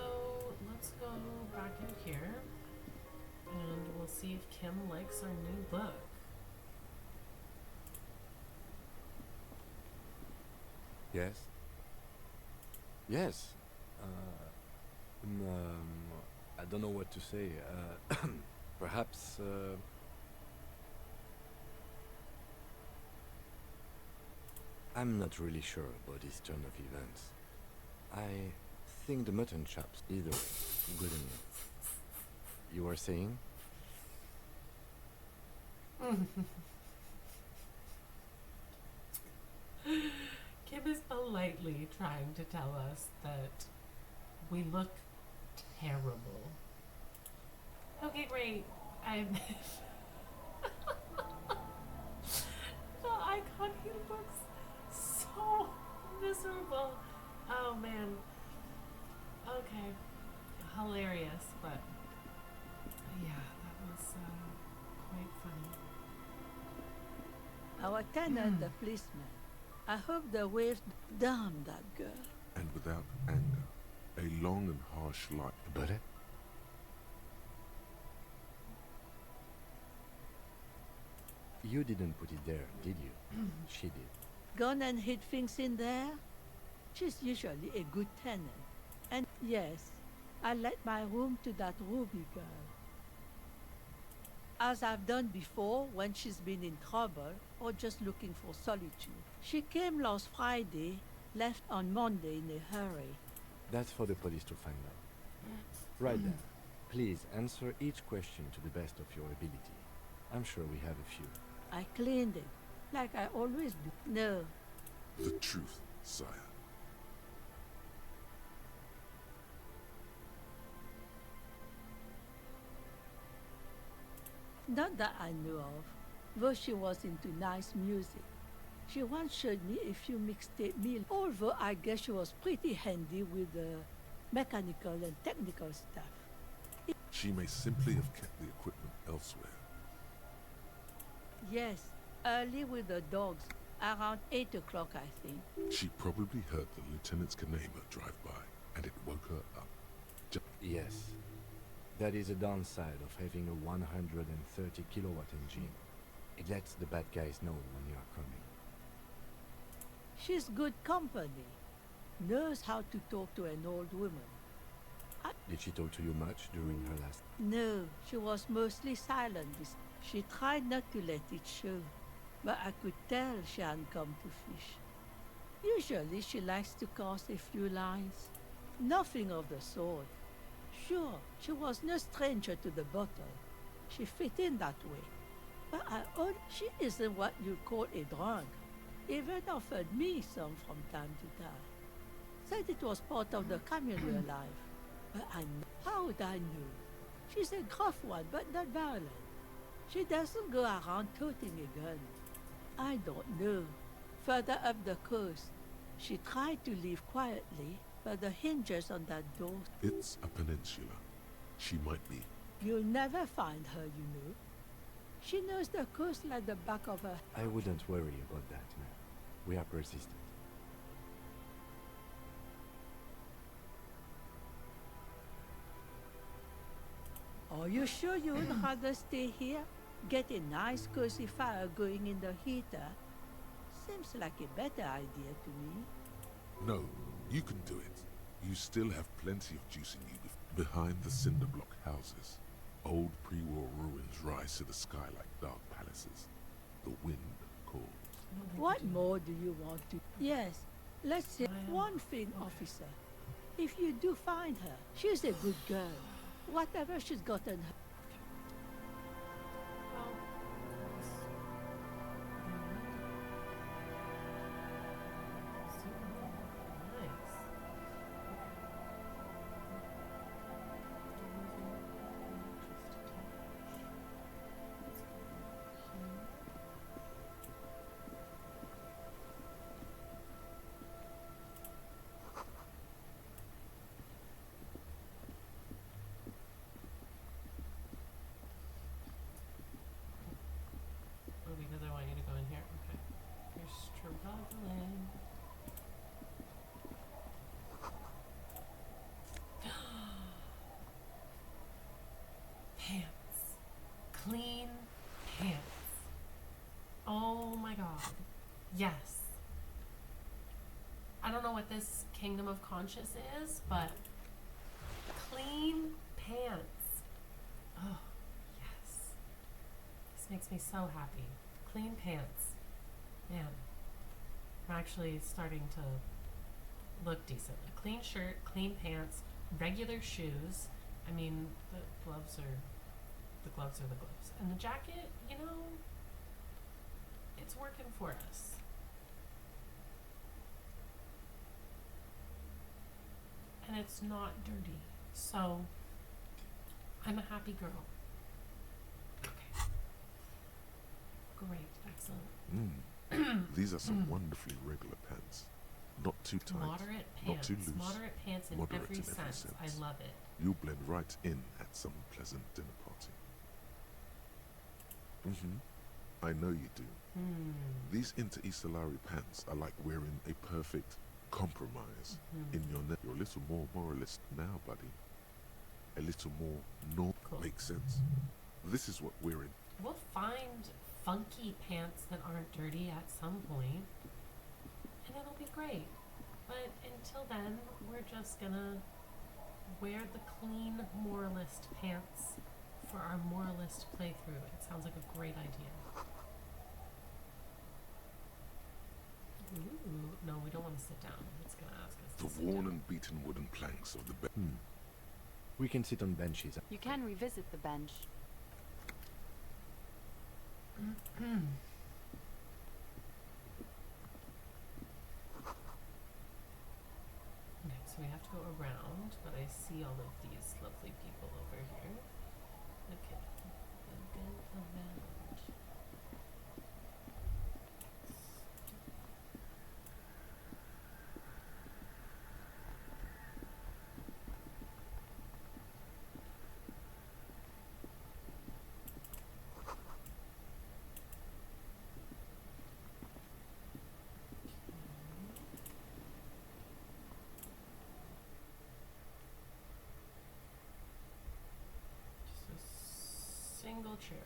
let's go back in here and we'll see if Kim likes our new book. Yes? Yes. I don't know what to say. Perhaps, I'm not really sure about this turn of events. I think the mutton chops, either way, good enough. You were saying? Kim is politely trying to tell us that we look terrible. Okay, great. The icon he looks so miserable. Oh man. Okay. Hilarious, but yeah, that was quite funny. Our tenant, the policeman. I hope the waves damn that girl. And without anger, a long and harsh light. Butter? You didn't put it there, did you? She did. Gone and hid things in there? She's usually a good tenant. And yes, I let my room to that Ruby girl. As I've done before when she's been in trouble or just looking for solitude. She came last Friday, left on Monday in a hurry. That's for the police to find out. Right then. Please answer each question to the best of your ability. I'm sure we have a few. I cleaned it, like I always do. No, The truth, sire. not that I know of, though she was into nice music. She once showed me a few mixtape meals, although I guess she was pretty handy with the mechanical and technical stuff. She may simply have kept the equipment elsewhere. Yes, early with the dogs, around 8 o'clock, I think. She probably heard the lieutenant's Kanema drive by, and it woke her up. Yes. That is a downside of having a 130 kilowatt engine. It lets the bad guys know when you are coming. She's good company. Knows how to talk to an old woman. Did she talk to you much during her last... No, she was mostly silent. She tried not to let it show, but I could tell she hadn't come to fish. Usually she likes to cast a few lines. Nothing of the sort. Sure, she was no stranger to the bottle. She fit in that way. But I own she isn't what you'd call a drunk. Even offered me some from time to time. Said it was part of the communal life. But how would I know? She's a gruff one, but not violent. She doesn't go around toting a gun. I don't know. Further up the coast, she tried to leave quietly, but the hinges on that door... It's a peninsula. She might be. You'll never find her, you know. She knows the coast like the back of her... I wouldn't worry about that, man. We are persistent. Are you sure you would rather stay here? Get a nice cozy fire going in the heater? Seems like a better idea to me. No, you can do it. You still have plenty of juice in you. Behind the cinder block houses, old pre-war ruins rise to the sky like dark palaces. The wind calls. What more do you want to... Yes, let's say one thing, officer. If you do find her, she's a good girl. Whatever she's gotten her... Yes. I don't know what this kingdom of conscious is, but clean pants. Oh, yes. This makes me so happy. Clean pants. Man, I'm actually starting to look decent. A clean shirt, clean pants, regular shoes. I mean, the gloves are the gloves. And the jacket, you know, it's working for us. And it's not dirty. So, I'm a happy girl. Okay. Great, excellent. These are some wonderfully regular pants. Not too tight, Moderate not pants. too loose. Moderate pants in Moderate every in every sense. sense. I love it. You'll blend right in at some pleasant dinner party. I know you do. These Inter-Isolari pants are like wearing a perfect compromise in your neck. You're a little more moralist now, buddy. A little more Cool. Makes sense. This is what we're in. We'll find funky pants that aren't dirty at some point, and it'll be great. But until then, we're just gonna wear the clean moralist pants for our moralist playthrough. It sounds like a great idea. Ooh, no, we don't want to sit down. It's gonna ask us to The sit worn down. and beaten wooden planks of the bed. We can sit on benches. You can revisit the bench. Okay, so we have to go around, but I see all of these lovely people over here. Okay, then go around. Just a single chair.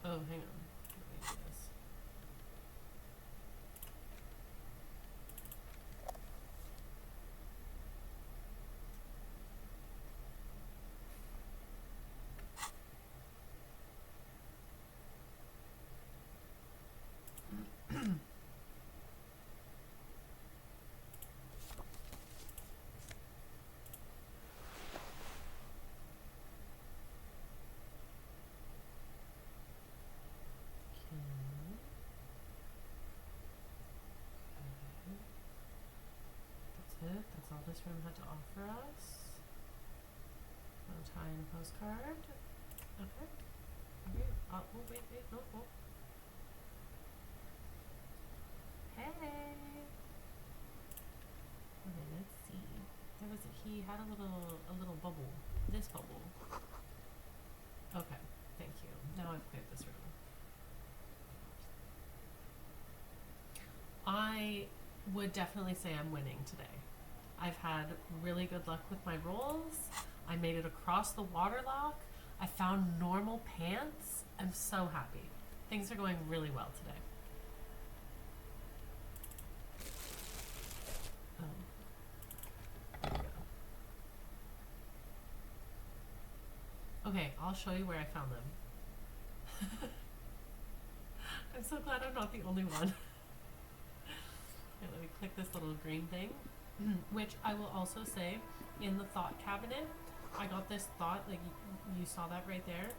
Oh, hang on. Let me do this. That's it. That's all this room had to offer us. Tie in a postcard. Okay. Okay. Oh, wait. No. Oh. Hey. Okay, let's see. There was he had a little bubble. This bubble. Okay. Thank you. Now I've cleared this room. I would definitely say I'm winning today. I've had really good luck with my rolls. I made it across the waterlock. I found normal pants. I'm so happy. Things are going really well today. There we go. Okay, I'll show you where I found them. I'm so glad I'm not the only one. Okay, let me click this little green thing, which I will also say in the thought cabinet, I got this thought, like you saw that right there.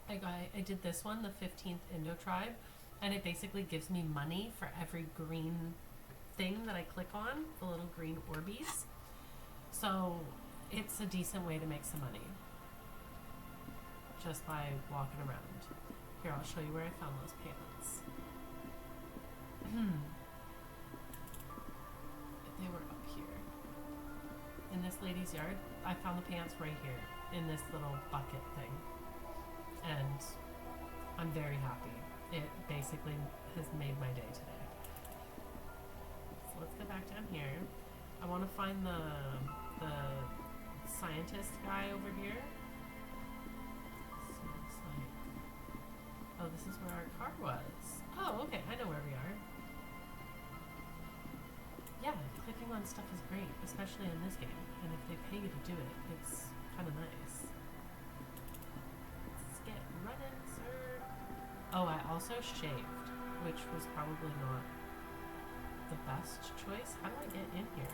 I did this one, the 15th Indo Tribe, and it basically gives me money for every green thing that I click on, the little green Orbeez. So it's a decent way to make some money just by walking around. Here, I'll show you where I found those pants. They were up here. In this lady's yard, I found the pants right here in this little bucket thing. And I'm very happy. It basically has made my day today. So let's go back down here. I want to find the scientist guy over here. So is where our car was. Oh, okay, I know where we are. Yeah, clicking on stuff is great, especially in this game. And if they pay you to do it, it's kind of nice. Let's get running, sir. Oh, I also shaved, which was probably not the best choice. How do I get in here?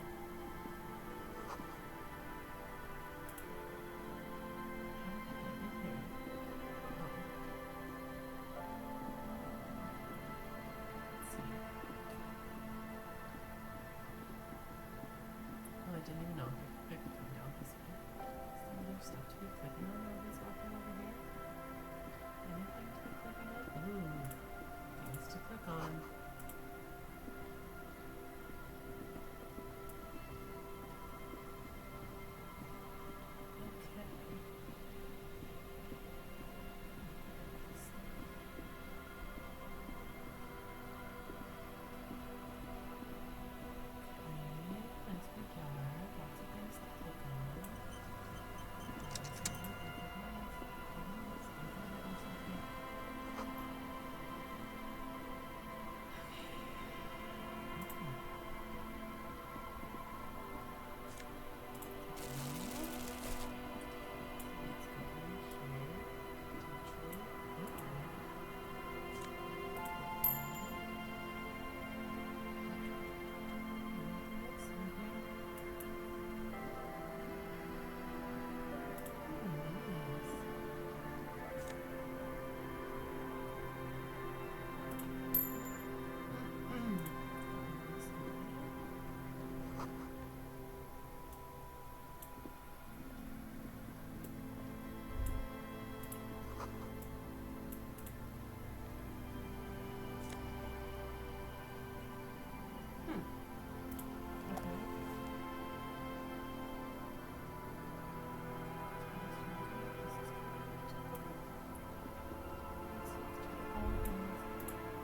I didn't even know I could come down this way. Is there more stuff to be clicking on while he's walking over here? Anything to be clicking on? Ooh, things to click on.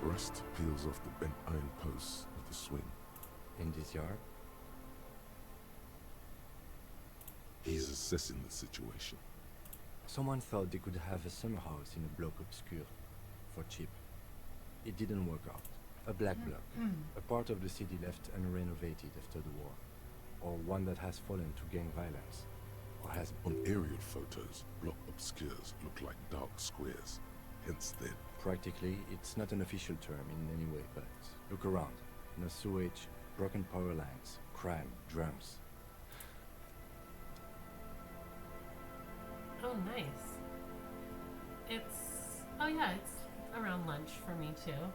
Rust peels off the bent iron posts of the swing. In this yard? He's assessing the situation. Someone thought they could have a summer house in a block obscure, for cheap. It didn't work out. A black block, a part of the city left unrenovated after the war, or one that has fallen to gang violence, or has... On aerial photos, block obscures look like dark squares. Hence then. Practically, it's not an official term in any way, but look around. No sewage, broken power lines, crime, drums. Oh, nice. Oh yeah, it's around lunch for me too.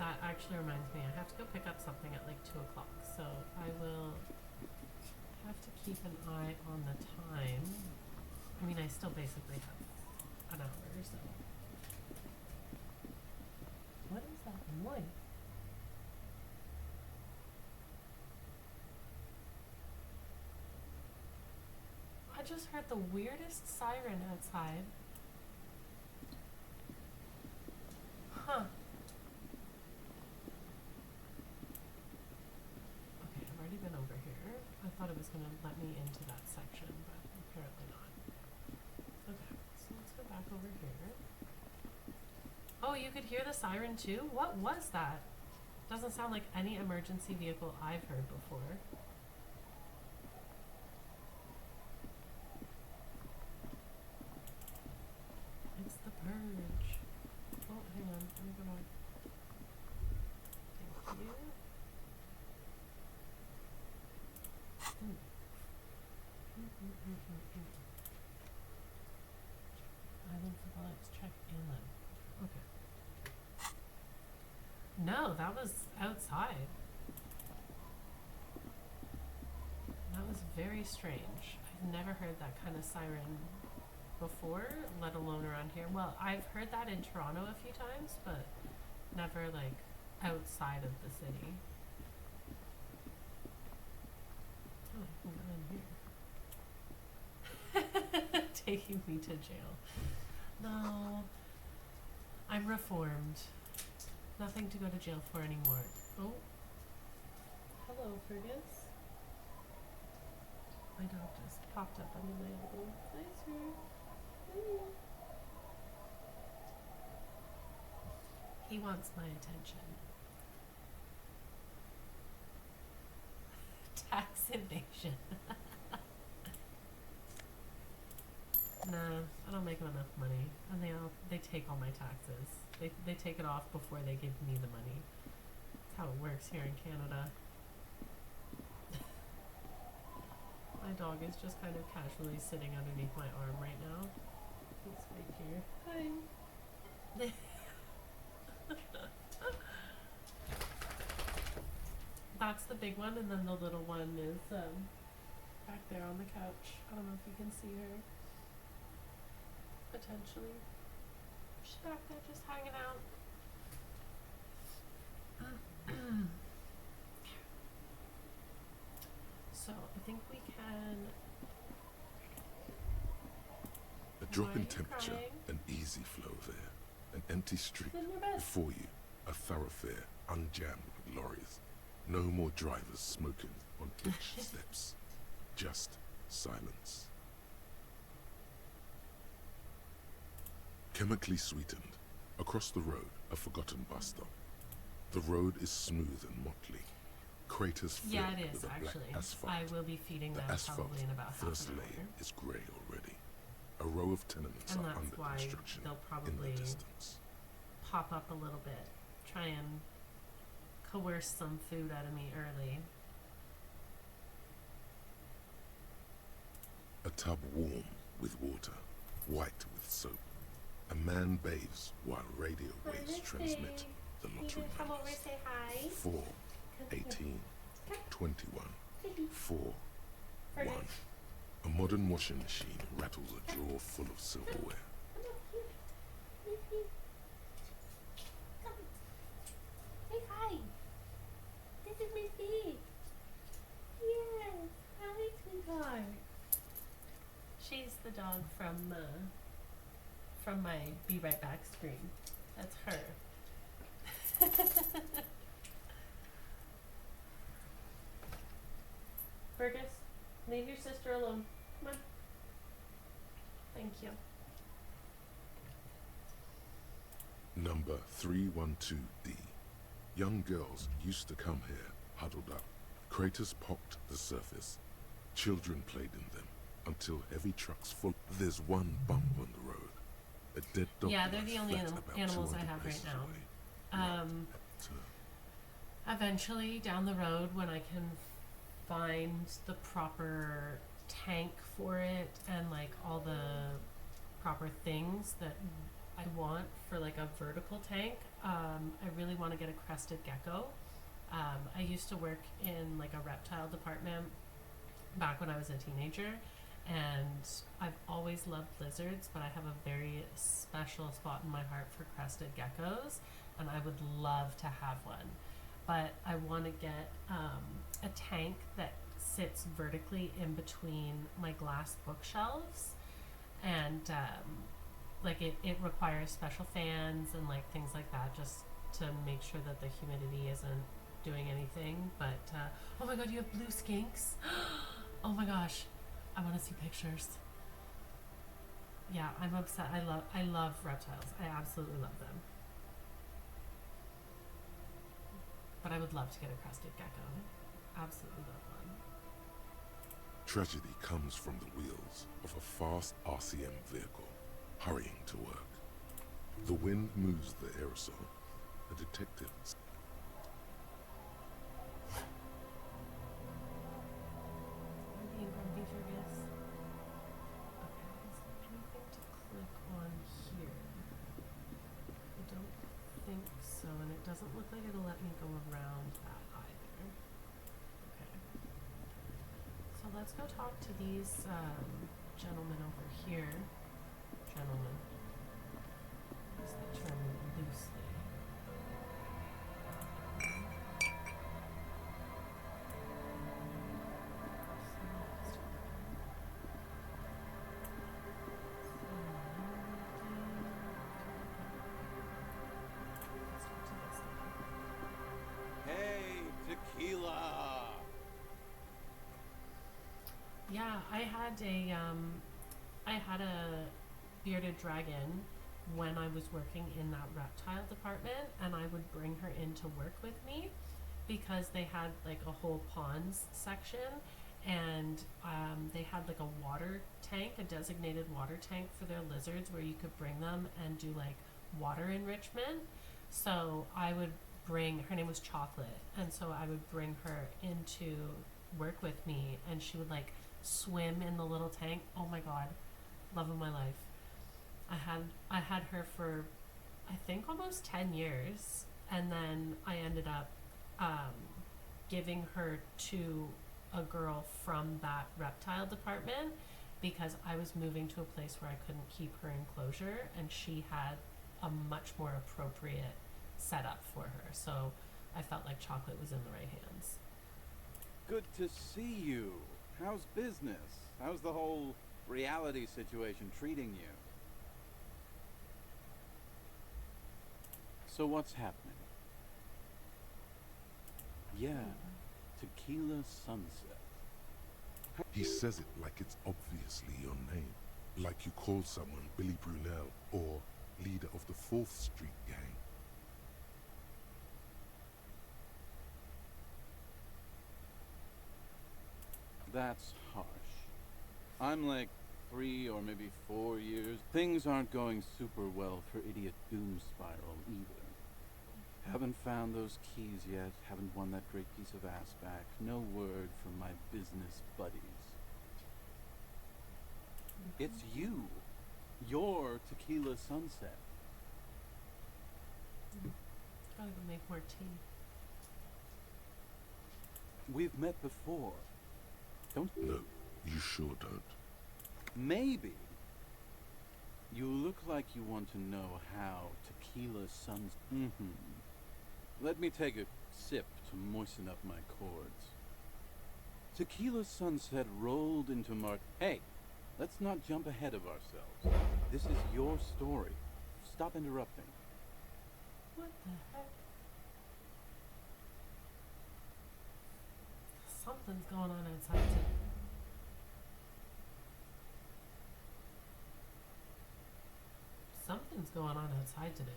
That actually reminds me, I have to go pick up something at like 2 o'clock, so I will have to keep an eye on the time. I mean, I still basically have an hour or so. What is that noise? I just heard the weirdest siren outside. Huh. Okay, I've already been over here. I thought it was going to let me into that section, but apparently not. Okay, so let's go back over here. Oh, you could hear the siren too? What was that? Doesn't sound like any emergency vehicle I've heard before. It's the purge. Oh, hang on. Let me go back. Thank you. Island for bullets. Check inland. Okay. No, that was outside. That was very strange. I've never heard that kind of siren before, let alone around here. Well, I've heard that in Toronto a few times, but never like outside of the city. Oh, I can go in here. Taking me to jail. No. I'm reformed. Nothing to go to jail for anymore. Oh. Hello, Fergus. My dog just popped up under my elbow. Hi, sir. he wants my attention. Tax evasion. Nah, I don't make enough money, and they take all my taxes. They take it off before they give me the money. That's how it works here in Canada. My dog is just kind of casually sitting underneath my arm right now. He's right here. Hi. That's the big one, and then the little one is back there on the couch. I don't know if you can see her. Potentially. She's back there just hanging out. So I think we can. A drop Why in are you temperature, crying? an easy flow there. An empty street. Sit in your bed. Before you, a thoroughfare unjammed with lorries. No more drivers smoking on each steps. Just silence. Chemically sweetened. Across the road, a forgotten bus stop. The road is smooth and motley. Craters filled Yeah, it is with a black actually. asphalt. I will be feeding The them asphalt, probably in about half first an layer, hour. is grey already. A row of tenements And are that's under why construction they'll in probably the distance. pop up a little bit. Try and coerce some food out of me early. A tub warm with water, white with soap. A man bathes while radio waves transmit the lottery numbers. Say hi. 4, 18, 21, 4, 1. A modern washing machine rattles a drawer full of silverware. Say hi. This is my feet. Yes. Hi, sweetheart. She's the dog from my Be Right Back screen. That's her. Fergus, leave your sister alone. Come on. Thank you. Number 312D. Young girls used to come here, huddled up. Craters pocked the surface. Children played in them until heavy trucks full. There's one bump on the road. A dead dog. Yeah, they're the only flat about animals I 200 have right paces now. away. Right turn. Eventually, down the road, when I can find the proper tank for it and like all the proper things that I want for like a vertical tank, I really want to get a crested gecko. I used to work in like a reptile department back when I was a teenager, and I've always loved lizards, but I have a very special spot in my heart for crested geckos, and I would love to have one. But I want to get a tank that sits vertically in between my glass bookshelves, and like it requires special fans and like things like that, just to make sure that the humidity isn't doing anything. But oh my god, you have blue skinks. Oh my gosh, I want to see pictures. Yeah, I'm obsessed. I love reptiles. I absolutely love them. But I would love to get a crested gecko. Absolutely love one. Tragedy comes from the wheels of a fast RCM vehicle hurrying to work. The wind moves the aerosol. A detective. I'm being grumpy, Fergus. Okay, is there anything to click on here? I don't think so, and it doesn't look like it'll let me go around that either. Okay. So let's go talk to these gentlemen over here. Gentlemen. Use the term loosely. Hey, tequila! Yeah, I had a bearded dragon when I was working in that reptile department, and I would bring her in to work with me because they had like a whole ponds section, and they had like a water tank, a designated water tank for their lizards where you could bring them and do like water enrichment. So I would bring, her name was Chocolate, and so I would bring her into work with me, and she would like swim in the little tank. Oh my god, love of my life. I had her for I think almost 10 years, and then I ended up giving her to a girl from that reptile department because I was moving to a place where I couldn't keep her in closure, and she had a much more appropriate setup for her. So I felt like Chocolate was in the right hands. Good to see you. How's business? How's the whole reality situation treating you? So what's happening? Yeah, Tequila Sunset. He says it like it's obviously your name. Like you call someone Billy Brunel or leader of the 4th Street gang. That's harsh. I'm like 3 or maybe 4 years. Things aren't going super well for Idiot Doom Spiral either. Haven't found those keys yet, haven't won that great piece of ass back. No word from my business buddies. It's you. You're Tequila Sunset. Gotta go make more tea. We've met before. Don't No, you sure don't. Maybe. You look like you want to know how Tequila Suns. Let me take a sip to moisten up my chords. Tequila Sunset rolled into Hey, let's not jump ahead of ourselves. This is your story. Stop interrupting. What the heck? Something's going on outside today. Something's going on outside today.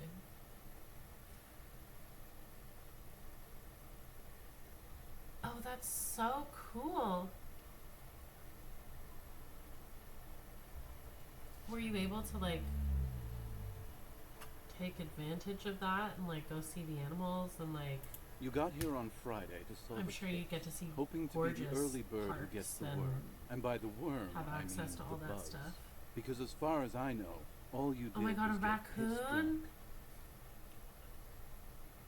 Oh, that's so cool. Were you able to like take advantage of that and like go see the animals and like? You got here on Friday to solve I'm a sure case, you get to see hoping to be gorgeous the early bird who parks gets the and worm. And by the worm, have I access mean to all the that buzz. stuff. Because as far as I know, all you did Oh my god, a was get pissed drunk. raccoon?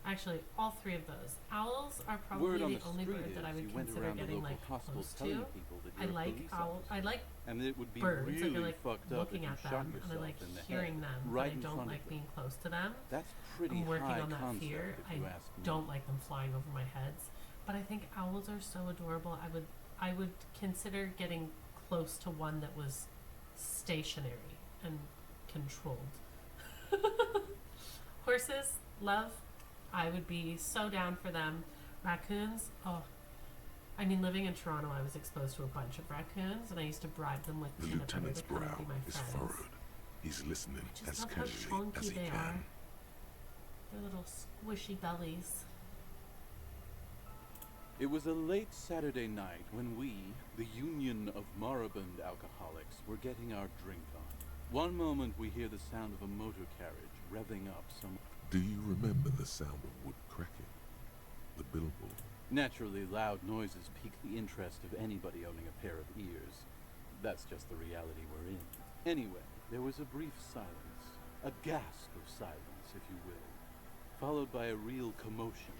Actually, all 3 of those. Owls are probably Word on the only street bird that I is would you went consider around the getting local like hospital close telling to. people that I you're a like police owl. officer. I like And it would be birds. really Like I like fucked up looking if at you shot them, and I yourself like in the hearing head, them, right but I in don't front like of being close to them. That's pretty I'm working high on that concept, fear. if I you ask me. don't like them flying over my heads, but I think owls are so adorable. I would consider getting close to one that was stationary and controlled. Horses, love. I would be so down for them. Raccoons, oh. I mean, living in Toronto, I was exposed to a bunch of raccoons, and I used to bribe them with The peanut butter lieutenant's to come and brow be my is friends. furrowed. He's listening I just as love how casually chunky as he they can. are. Their little squishy bellies. It was a late Saturday night when we, the Union of Moribund Alcoholics, were getting our drink on. One moment we hear the sound of a motor carriage revving up some... Do you remember the sound of wood cracking? The billboard? Naturally, loud noises pique the interest of anybody owning a pair of ears. That's just the reality we're in. Anyway, there was a brief silence. A gasp of silence, if you will. Followed by a real commotion.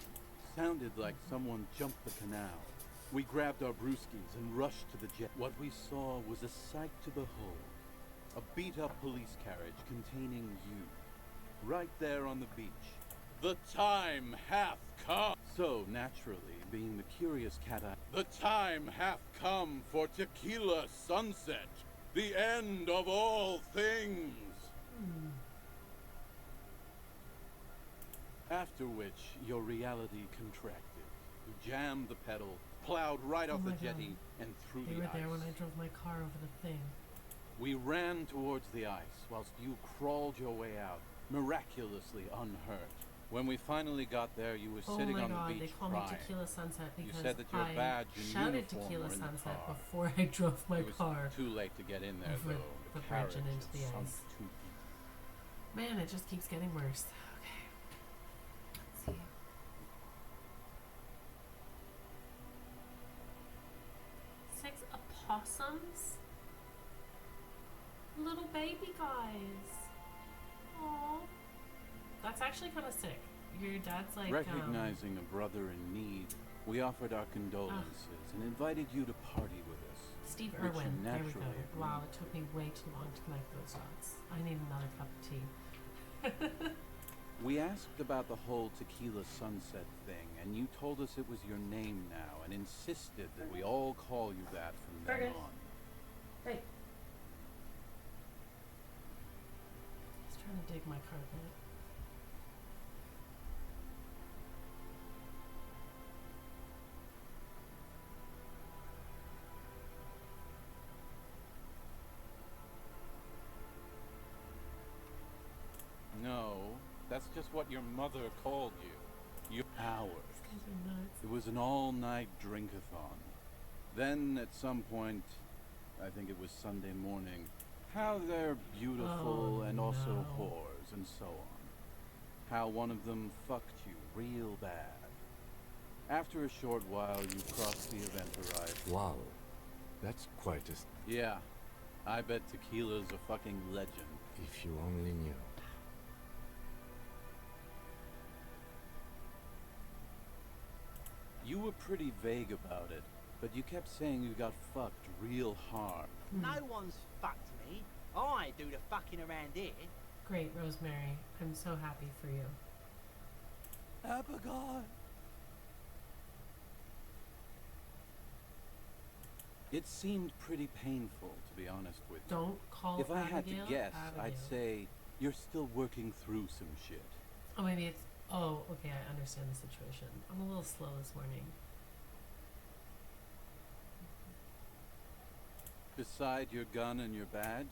Sounded like someone jumped the canal. We grabbed our brewskis and rushed to the jet. What we saw was a sight to behold. A beat-up police carriage containing you. Right there on the beach. The time hath come! So, naturally, being the curious cat-eye, the time hath come for Tequila Sunset! The end of all things! After which, your reality contracted. You jammed the pedal, plowed right off Oh the my God. jetty, and through They the were ice. there when I drove my car over the thing. We ran towards the ice whilst you crawled your way out, miraculously unhurt. When we finally got there, you were Oh sitting my on god, the they beach call crying. me Tequila Sunset You because said that your I badge and shouted uniform Tequila were in the Sunset car. before I drove my It was car too late to get in there, over though. the bridge carriage and into had the sunk ice. too deep. Man, it just keeps getting worse. Okay. Let's see. Six opossums? Little baby guys. Aww. That's actually kind of sick. Your dad's like, Recognizing a brother in need, we offered our condolences and invited you to party with us. Steve which you Irwin. There we go. naturally Wow, agreed it took to. me way too long to connect those dots. I need another cup of tea. We asked about the whole Tequila Sunset thing, and you told us it was your name now, and insisted that we all call you that from then Fergus. on. Hey. He's trying to dig my carpet. No, that's just what your mother called you. Your hours. These guys are nuts. It was an all-night drink-a-thon. Then, at some point, I think it was Sunday morning, how they're beautiful and also no. whores and so on. How one of them fucked you real bad. After a short while, you crossed the event horizon. Wow. That's quite a... Yeah, I bet Tequila's a fucking legend. If you only knew. You were pretty vague about it, but you kept saying you got fucked real hard. No one's fucked me. I do the fucking around here. Great, Rosemary. I'm so happy for you. Abigail! It seemed pretty painful, to be honest with you. Don't call If I had to Abigail guess, Abigail. I'd say you're still working through some shit. Oh, maybe it's... Oh, okay, I understand the situation. I'm a little slow this morning. Beside your gun and your badge,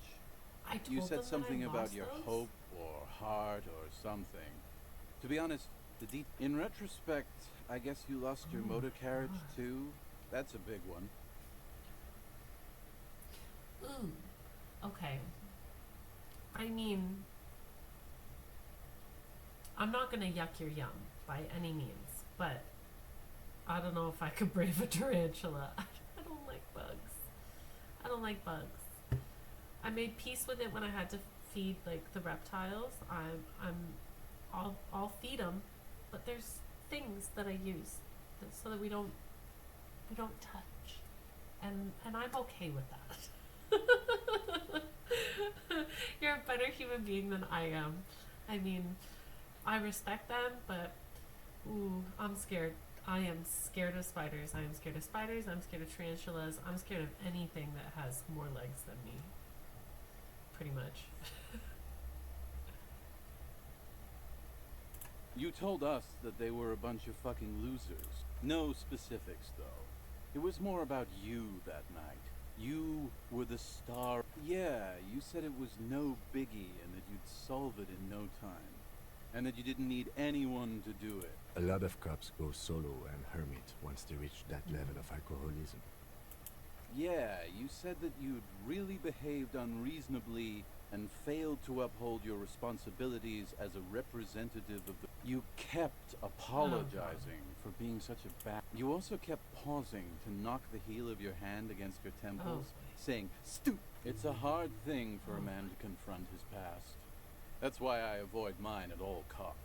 I told you them said that I something about lost your those. hope or heart or something. To be honest, in retrospect, I guess you lost your Oh, motor carriage God. too. That's a big one. Ooh. Okay. I mean... I'm not gonna yuck your yum by any means, but I don't know if I could brave a tarantula. I don't like bugs. I don't like bugs. I made peace with it when I had to feed like the reptiles. I'll feed them, but there's things that I use so that we don't touch, and I'm okay with that. You're a better human being than I am. I mean, I respect them, but ooh, I'm scared. I am scared of spiders. I am scared of spiders. I'm scared of tarantulas. I'm scared of anything that has more legs than me. Pretty much. You told us that they were a bunch of fucking losers. No specifics, though. It was more about you that night. You were the star. Yeah, you said it was no biggie and that you'd solve it in no time. And that you didn't need anyone to do it. A lot of cops go solo and hermit once they reach that level of alcoholism. Yeah, you said that you'd really behaved unreasonably and failed to uphold your responsibilities as a representative of the... You kept apologizing for being such a bad... You also kept pausing to knock the heel of your hand against your temples, saying, "Stoop!" It's a hard thing for a man to confront his past. That's why I avoid mine at all costs.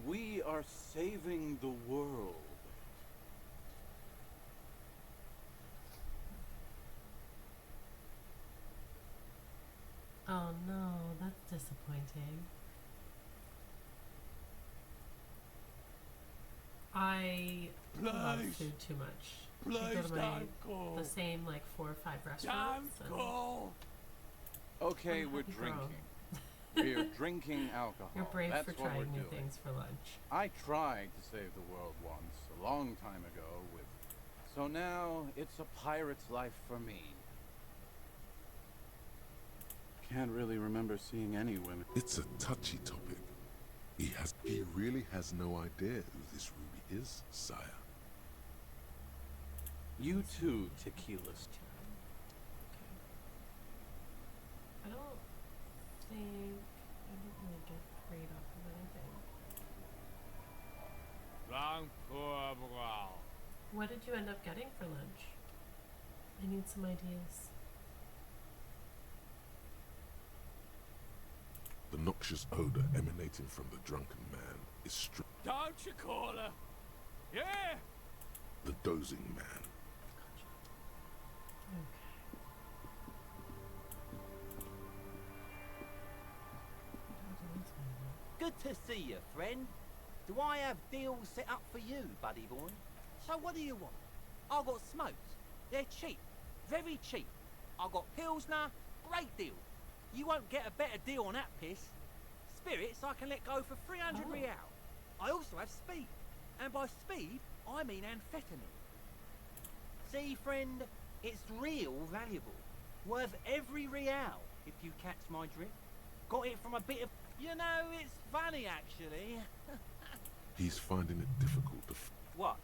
We are saving the world. Oh no, that's disappointing. I love Please. food too much. I Please go to don't go. the same like 4 or 5 restaurants. Don't go. Okay, I'm we're happy girl. drinking. We're drinking alcohol. You're brave That's for what we're trying new doing. things for lunch. I tried to save the world once, a long time ago, with... So now, it's a pirate's life for me. Can't really remember seeing any women. It's a touchy topic. He really has no idea who this Ruby is, sire. You too, tequilas. I don't think I didn't really get great off of anything. What did you end up getting for lunch? I need some ideas. The noxious odor emanating from the drunken man is Don't you call her? Yeah! the dozing man. Good to see you, friend. Do I have deals set up for you, buddy boy? So what do you want? I got smokes. They're cheap. Very cheap. I got Pilsner. Great deal. You won't get a better deal on that piss. Spirits I can let go for 300 real. I also have speed. And by speed, I mean amphetamine. See, friend, it's real valuable. Worth every real, if you catch my drift. Got it from a bit of... You know, it's funny, actually. He's finding it difficult to... What?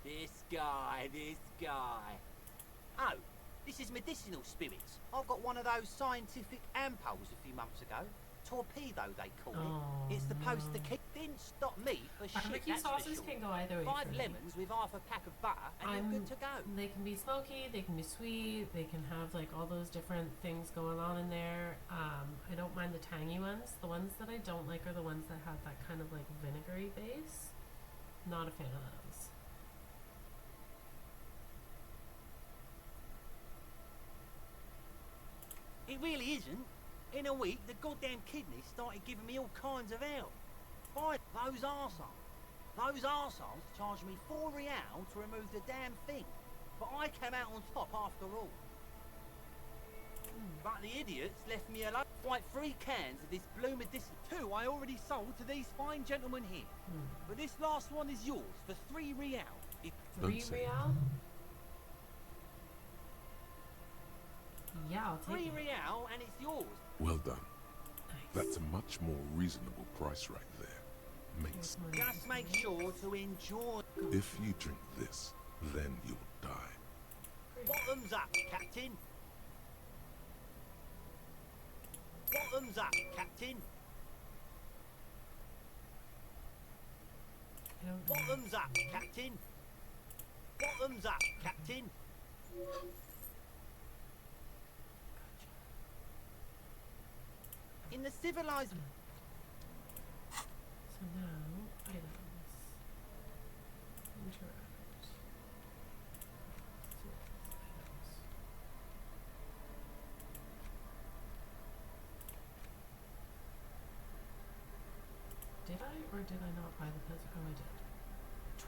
This guy. Oh, this is medicinal spirits. I got one of those scientific ampoules a few months ago. Torpedo, they call it. It's supposed to keep... Didn't stop me for shit, Barbecue that's for sauces sure. can go either way. 5 for me. lemons with half a pack of butter and you're good to go. They can be smoky, they can be sweet, they can have like all those different things going on in there. I don't mind the tangy ones. The ones that I don't like are the ones that have that kind of like vinegary base. Not a fan of those. It really isn't. In a week, the goddamn kidneys started giving me all kinds of hell. By those arseholes. Those arseholes charged me 4 real to remove the damn thing. But I came out on top after all. But the idiots left me alone. Like 3 cans of this blue medicine. 2 I already sold to these fine gentlemen here. But this last one is yours for 3 real. If 3 say real? Yeah, I'll take 3 it. real and it's yours. Well done. Nice. That's a much more reasonable price right there. Makes... Just make sure to enjoy. If you drink this, then you'll die. Bottoms up, Captain. Bottoms up, Captain. I don't know. Bottoms up, Captain. Bottoms up, Captain. In the civilized... So now, items. Interact. Items. Did I or did I not buy the Pilsner? Oh, I did.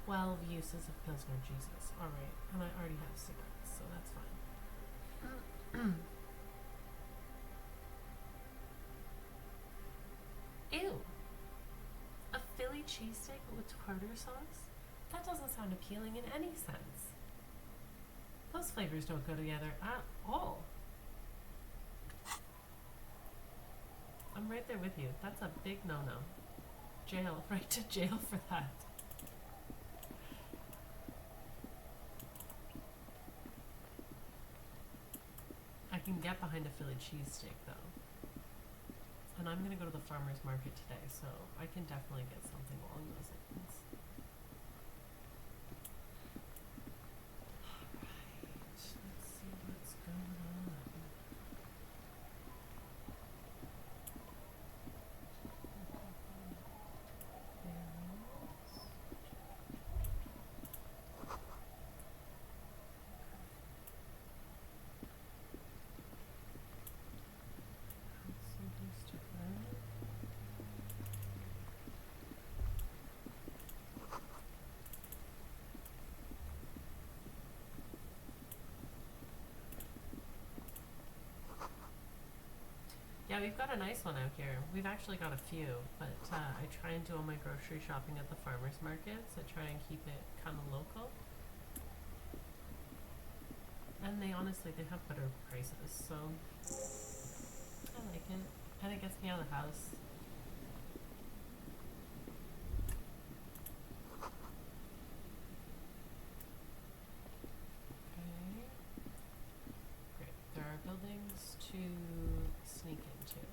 12 uses of Pilsner, Jesus. Alright, and I already have cigarettes, so that's fine. Ew! A Philly cheesesteak with tartar sauce? That doesn't sound appealing in any sense. Those flavors don't go together at all. I'm right there with you. That's a big no-no. Jail, right to jail for that. I can get behind a Philly cheesesteak though. And I'm gonna go to the farmer's market today, so I can definitely get something along those lines. Alright, let's see what's going on. Barrels. Someplace to run. Yeah, we've got a nice one out here. We've actually got a few, but I try and do all my grocery shopping at the farmers markets. I try and keep it kind of local. And they honestly, they have better prices, so I like it. And it gets me out of the house. Okay. Great. There are buildings to sneak into. Okay.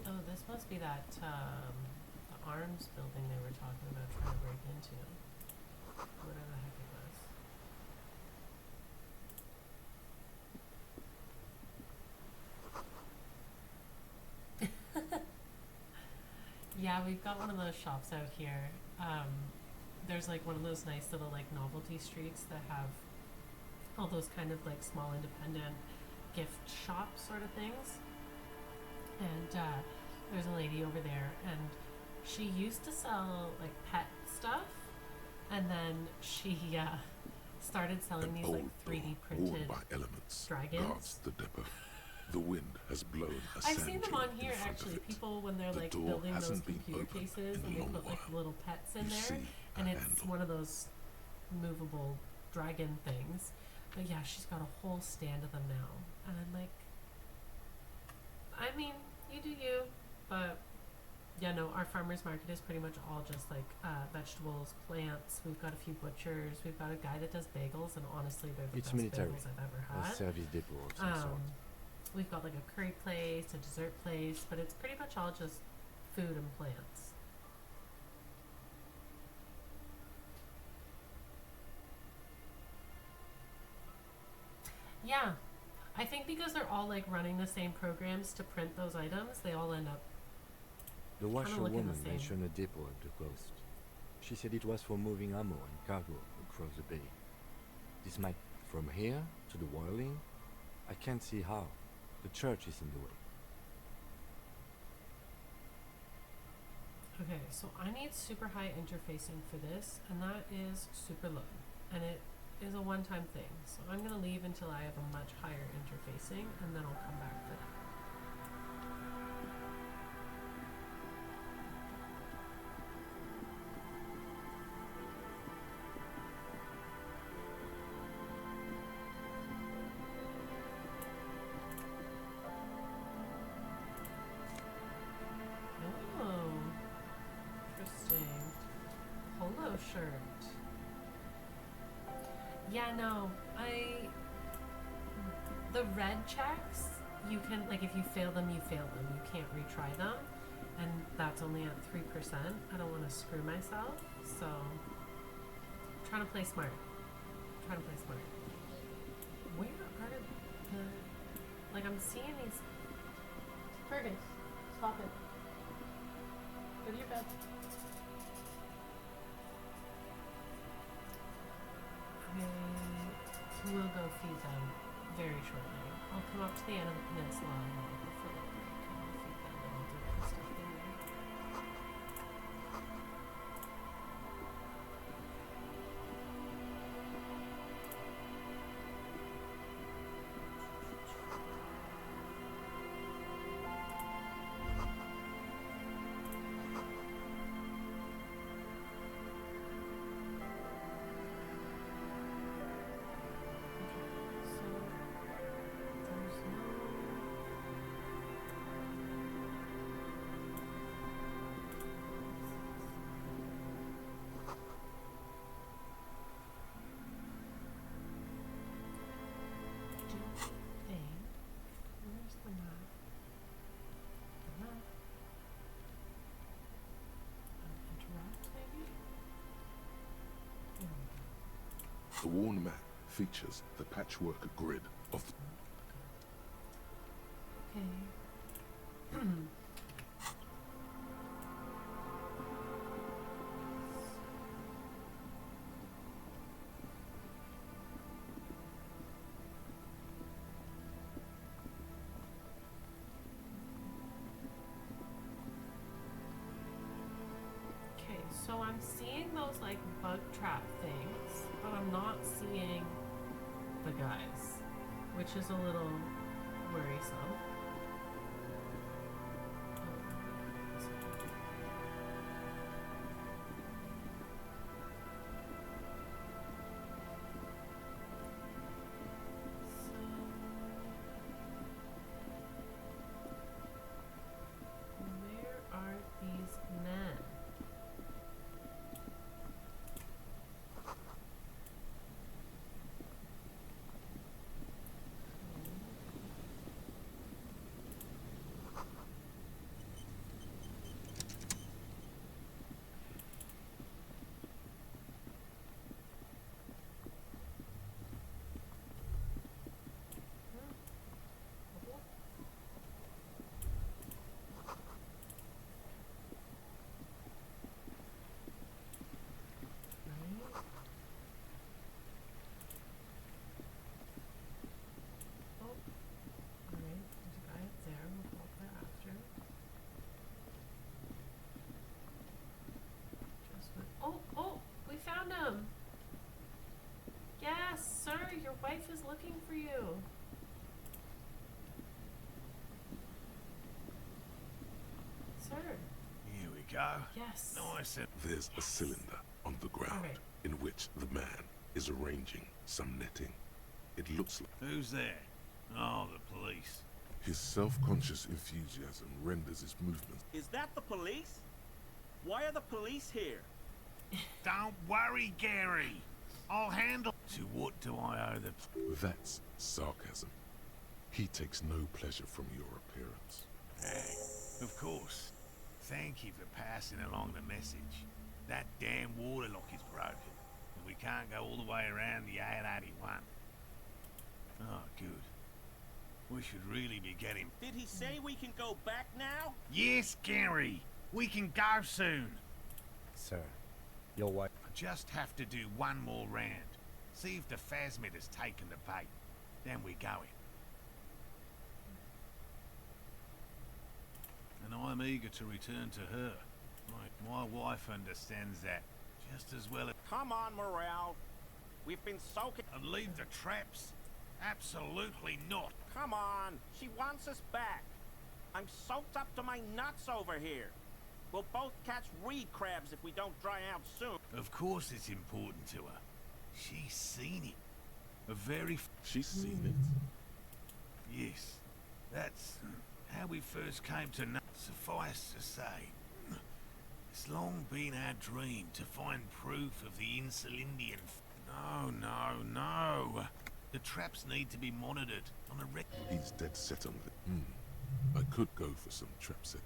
Oh, this must be that, the arms building they were talking about trying to break into. Whatever the heck it was. Yeah, we've got one of those shops out here. There's like one of those nice little like novelty streets that have all those kind of like small independent gift shop sort of things. And there's a lady over there, and she used to sell like pet stuff, and then she started selling these like 3D printed worn by elements dragons. guards the depot. The wind has blown a I've sand seen them dune on in here front of actually. it. People when they're The like door building those hasn't been computer opened cases, in a and they long put like while. little pets in You there, see and a it's handle. one of those movable dragon things. But yeah, she's got a whole stand of them now, and I'm like, I mean, you do you, but yeah, no, our farmers market is pretty much all just like vegetables, plants. We've got a few butchers. We've got a guy that does bagels, and honestly, they're the It's best military. bagels I've ever A had. service depot of some sort. We've got like a curry place, a dessert place, but it's pretty much all just food and plants. Yeah, I think because they're all like running the same programs to print those items, they all end up. The looking the washerwoman same. mentioned a depot at the coast. She said it was for moving ammo and cargo across the bay. This might from here to the whirling. I can't see how. The church is in the way. Okay, so I need super high interfacing for this, and that is super low. And it is a one-time thing. So I'm going to leave until I have a much higher interfacing, and then I'll come back for that. Oh, interesting. Polo shirt. Yeah, no, the red checks, you can, like, if you fail them, you fail them. You can't retry them. And that's only at 3%. I don't want to screw myself, so I'm trying to play smart. Where are the, like, I'm seeing these. Fergus, stop it. Go to your bed. I will go feed them very shortly. I'll come up to the end of the peninsula and I'll go for a little break and I'll feed them and I'll do all the stuff they need. Where's the map? The map. Interact, maybe? There we go. The worn map features the patchwork grid of Okay. Okay, so I'm seeing those like bug trap things, but I'm not seeing the guys, which is a little worrisome. Where are these men? Oh, we found him. Yes, sir, your wife is looking for you. Sir. Here we go. Yes. Nice and... There's a cylinder on the ground Alright. in which the man is arranging some netting. It looks like Who's there? Oh, the police. his self-conscious enthusiasm renders his movements. Is that the police? Why are the police here? Don't worry, Gary. I'll handle... To what do I owe the... That's sarcasm. He takes no pleasure from your appearance. Of course. Thank you for passing along the message. That damn water lock is broken, and we can't go all the way around the 881. Oh, good. We should really be getting... Did he say we can go back now? Yes, Gary! We can go soon! Sir, your wife... I just have to do one more round. See if the phasmid has taken the bait. Then we're going. And I'm eager to return to her. My wife understands that just as well as... Come on, Morale. We've been soaking... And leave the traps? Absolutely not. Come on. She wants us back. I'm soaked up to my nuts over here. We'll both catch reed crabs if we don't dry out soon. Of course it's important to her. She's seen it. A very... She's seen it. Yes. That's how we first came to know. Suffice to say, it's long been our dream to find proof of the Insulindian... No. The traps need to be monitored on a rec... He's dead set on it. I could go for some trap setting.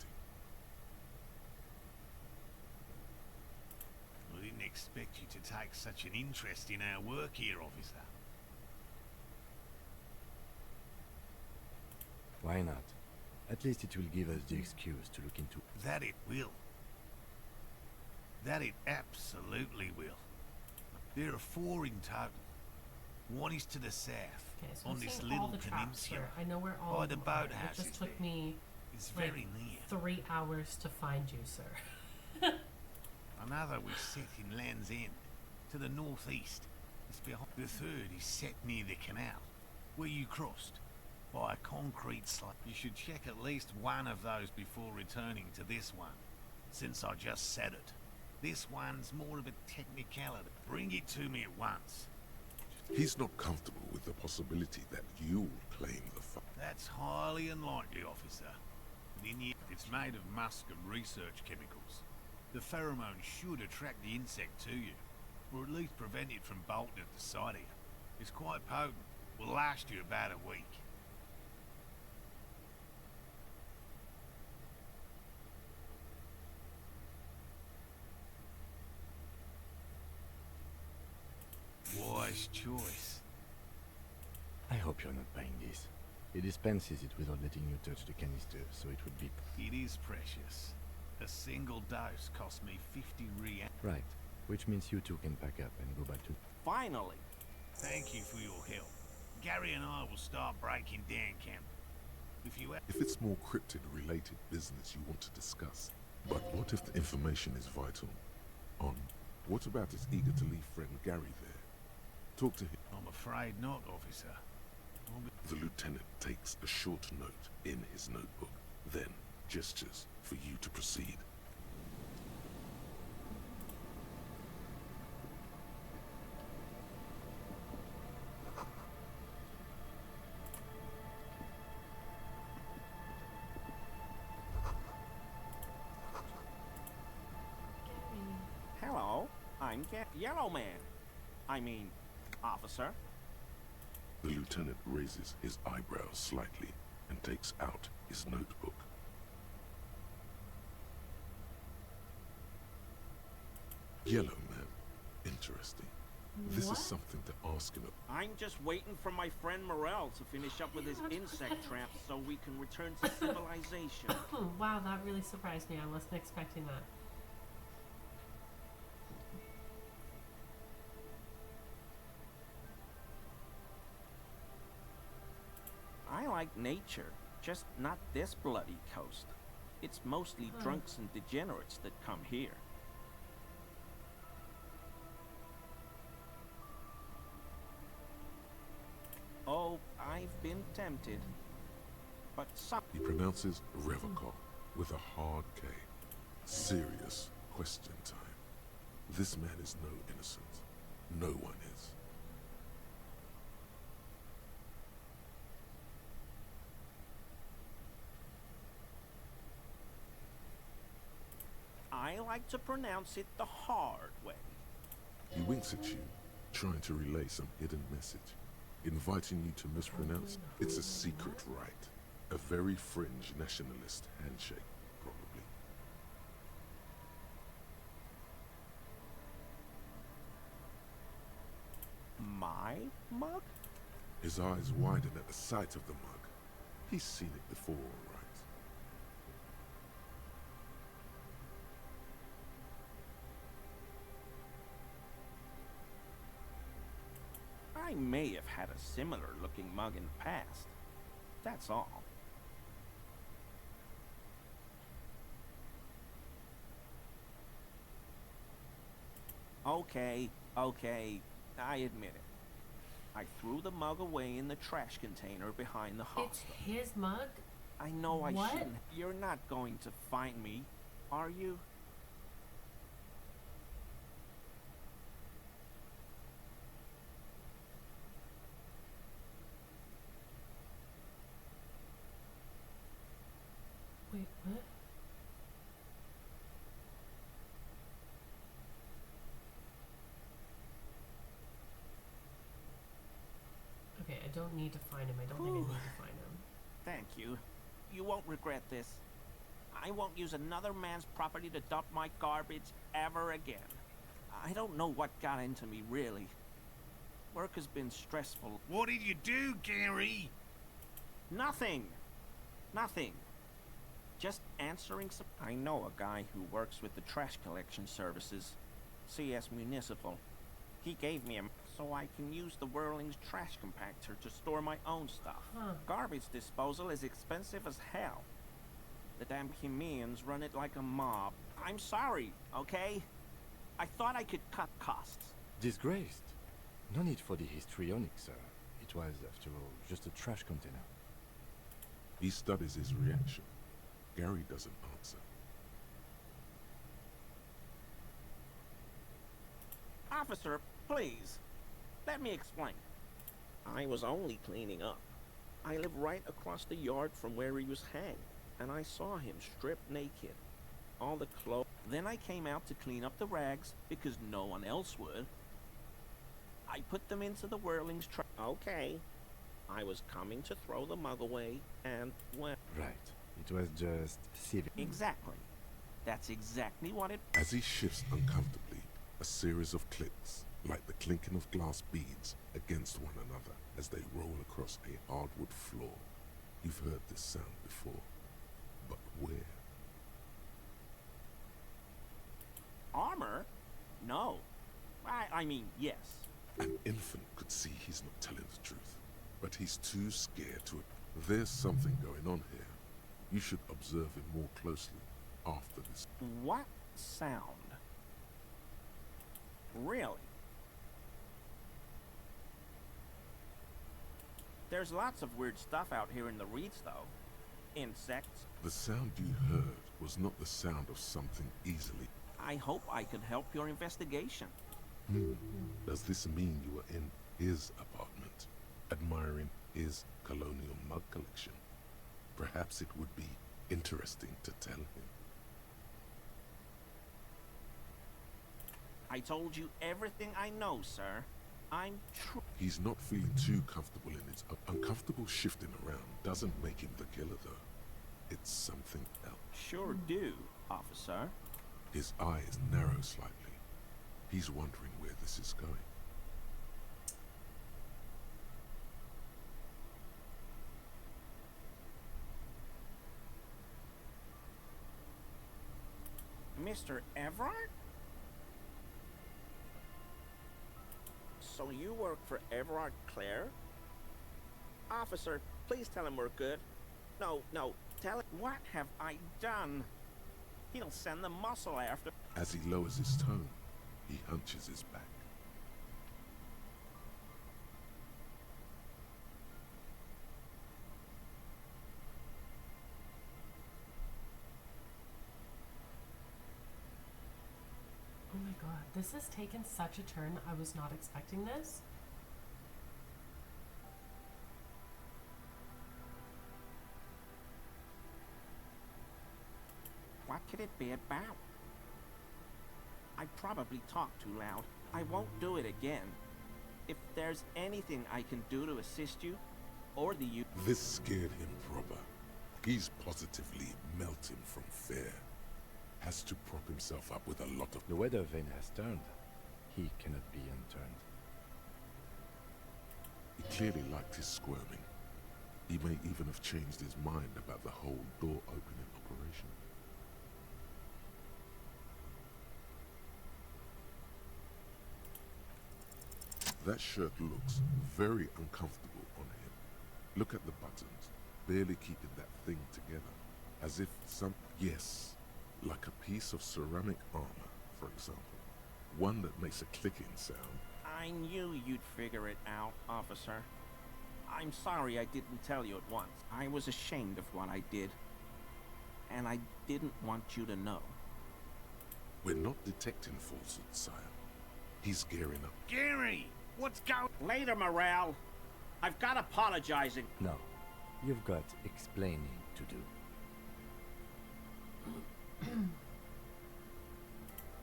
I didn't expect you to take such an interest in our work here, officer. Why not? At least it will give us the excuse to look into... That it will. That it absolutely will. There are 4 in total. One is to the south, Okay, so on I'm this seeing little all the traps peninsula. here. I know where all By of the them are. boathouse It just is took there. me It's like very near. 3 hours to find you, sir. Another was set in Land's End, to the northeast. It's behind. The third is set near the canal, where you crossed, by a concrete slab. You should check at least one of those before returning to this one, since I just said it. This one's more of a technicality. Bring it to me at once. He's not comfortable with the possibility that you'll claim the That's highly unlikely, officer. But in the it's made of musk and research chemicals. The pheromone should attract the insect to you, or at least prevent it from bolting at the sight of you. It's quite potent. Will last you about a week. Wise choice. hope you're not buying this. It dispenses it without letting you touch the canister, so it would be... It is precious. A single dose cost me 50 real. Right. Which means you two can pack up and go back to... Finally! Thank you for your help. Gary and I will start breaking down camp. If it's more cryptid-related business you want to discuss. But what if the information is vital? What about his eager-to-leave friend Gary there? Talk to him. I'm afraid not, officer. The lieutenant takes a short note in his notebook, then gestures for you to proceed. Hello, I'm Yellow Man. I mean, officer. The lieutenant raises his eyebrows slightly and takes out his notebook. Yellow Man. Interesting. This is something to ask him about. I'm just waiting for my friend Morel to finish up with his insect trap so we can return to civilization. Oh, wow, that really surprised me. I wasn't expecting that. I like nature, just not this bloody coast. It's mostly drunks and degenerates that come here. Oh, I've been tempted. But some... He pronounces Revocol with a hard K. Serious question time. This man is no innocent. No one is. I like to pronounce it the hard way. He winks at you, trying to relay some hidden message, inviting you to mispronounce. It's a secret rite. A very fringe nationalist handshake, probably. My mug? His eyes widen at the sight of the mug. He's seen it before, all right. I may have had a similar looking mug in the past. That's all. Okay, I admit it. I threw the mug away in the trash container behind the hostel. It's his mug? I know I What? shouldn't. You're not going to find me, are you? Wait, what? Okay, I don't need to find him. I don't think I need to find him. Thank you. You won't regret this. I won't use another man's property to dump my garbage ever again. I don't know what got into me, really. Work has been stressful. What did you do, Gary? Nothing. Nothing. Just answering some... I know a guy who works with the trash collection services. CS Municipal. He gave me a... so I can use the Whirling's trash compactor to store my own stuff. Garbage disposal is expensive as hell. The damn Bohemians run it like a mob. I'm sorry, okay? I thought I could cut costs. Disgraced. No need for the histrionic, sir. It was, after all, just a trash container. He studies his reaction. Gary doesn't answer. Officer, please. Let me explain. I was only cleaning up. I live right across the yard from where he was hanged, and I saw him stripped naked. All the clothes. Then I came out to clean up the rags, because no one else would. I put them into the Whirling's truck. Okay. I was coming to throw the mug away, and well... Right. It was just civil. Exactly. That's exactly what it... As he shifts uncomfortably, a series of clicks like the clinking of glass beads against one another as they roll across a hardwood floor. You've heard this sound before, but where? Armor? No. I mean, yes. An infant could see he's not telling the truth, but he's too scared to. There's something going on here. You should observe him more closely after this. What sound? Really? There's lots of weird stuff out here in the reeds, though. Insects. The sound you heard was not the sound of something easily. I hope I could help your investigation. Does this mean you were in his apartment, admiring his colonial mug collection? Perhaps it would be interesting to tell him. I told you everything I know, sir. I'm He's not feeling too comfortable in his uncomfortable shifting around doesn't make him the killer, though. It's something else. Sure do, officer. His eye is narrow slightly. He's wondering where this is going. Mr. Everard? So you work for Everard Clare? Officer, please tell him we're good. No, tell him. What have I done? He'll send the muscle after. As he lowers his tone, he hunches his back. Oh my god, this has taken such a turn. I was not expecting this. What could it be about? I probably talked too loud. I won't do it again. If there's anything I can do to assist you, or the you... This scared him proper. He's positively melting from fear. Has to prop himself up with a lot of... The weather vane has turned. He cannot be unturned. He clearly liked his squirming. He may even have changed his mind about the whole door-opening operation. That shirt looks very uncomfortable on him. Look at the buttons, barely keeping that thing together. As if some... Yes, like a piece of ceramic armor, for example. One that makes a clicking sound. I knew you'd figure it out, officer. I'm sorry I didn't tell you at once. I was ashamed of what I did. And I didn't want you to know. We're not detecting falsehood, sire. He's gearing up. Gary! What's going... Later, Morale. I've got apologizing. No, you've got explaining to do.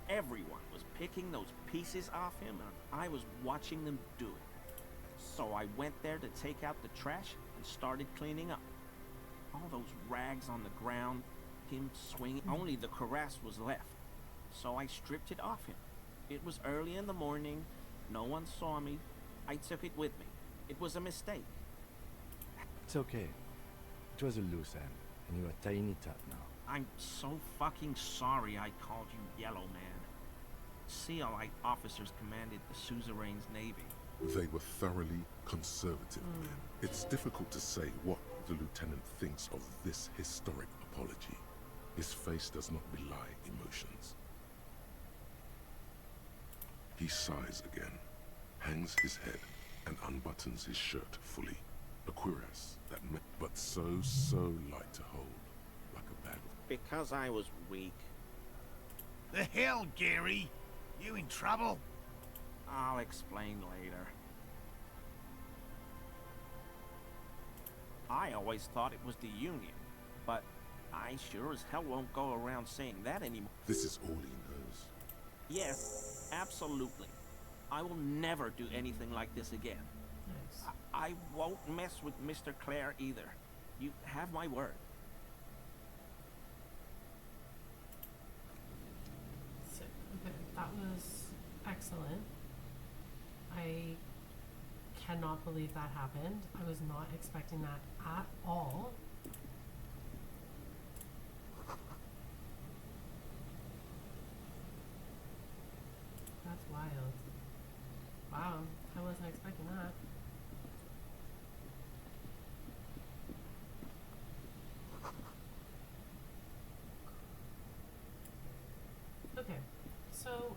Everyone was picking those pieces off him, and I was watching them do it. So I went there to take out the trash and started cleaning up. All those rags on the ground, him swinging, only the cuirass was left. So I stripped it off him. It was early in the morning, no one saw me. I took it with me. It was a mistake. It's okay. It was a loose end, and you're a tiny tot now. I'm so fucking sorry I called you Yellow Man. Sealite officers commanded the suzerain's navy. They were thoroughly conservative men. It's difficult to say what the lieutenant thinks of this historic apology. His face does not belie emotions. He sighs again, hangs his head, and unbuttons his shirt fully. A cuirass that but so light to hold, like a bag of... Because I was weak. The hell, Gary? You in trouble? I'll explain later. I always thought it was the Union, but I sure as hell won't go around saying that anymore. This is all he knows. Yes, absolutely. I will never do anything like this again. Nice. I won't mess with Mr. Clare either. You have my word. So, okay, that was excellent. I cannot believe that happened. I was not expecting that at all. That's wild. Wow, I wasn't expecting that. Okay, so,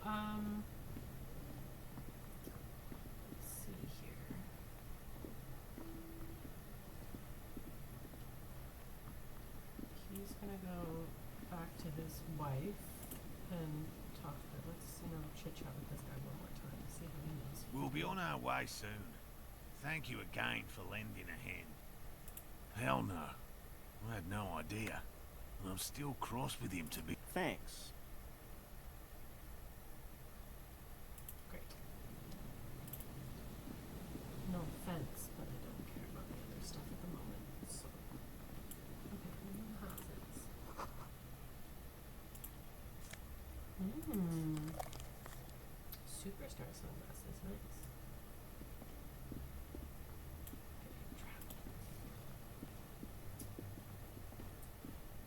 let's see here. He's gonna go back to his wife and talk to her. Let's, chit chat with this guy one more time, see how he knows. We'll be on our way soon. Thank you again for lending a hand. Hell no. I had no idea. And I'm still cross with him to be... Thanks. Great. No offense, but I don't care about the other stuff at the moment, so. Okay, new hazards. Superstar sunglasses, nice. Okay, trap.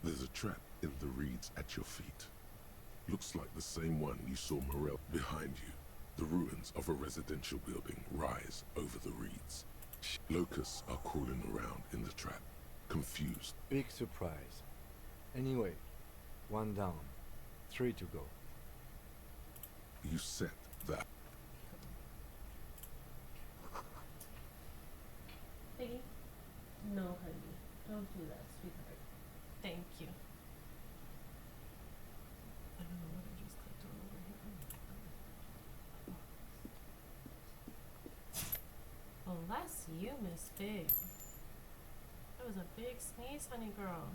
There's a trap in the reeds at your feet. Looks like the same one you saw Morel behind you. The ruins of a residential building rise over the reeds. Locusts are crawling around in the trap, confused. Big surprise. Anyway, 1 down. 3 to go. You set that. Piggy? No, honey. Don't do that, sweetheart. Thank you. I don't know what I just clicked on over here. Bless you, Miss Big. That was a big sneeze, honey girl.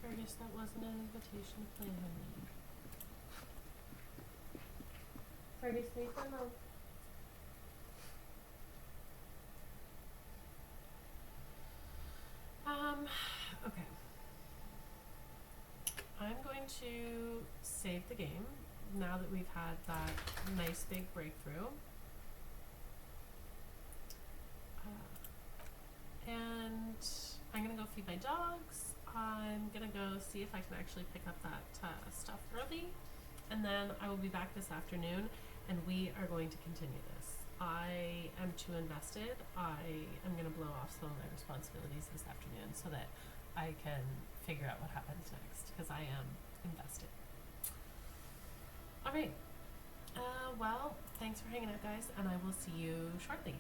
Fergus, that wasn't an invitation to play, honey. Fergus, leave her alone. Okay. I'm going to save the game now that we've had that nice big breakthrough. And I'm gonna go feed my dogs. I'm gonna go see if I can actually pick up that stuff early, and then I will be back this afternoon and we are going to continue this. I am too invested. I am gonna blow off some of my responsibilities this afternoon so that I can figure out what happens next, because I am invested. Alright, well, thanks for hanging out, guys, and I will see you shortly.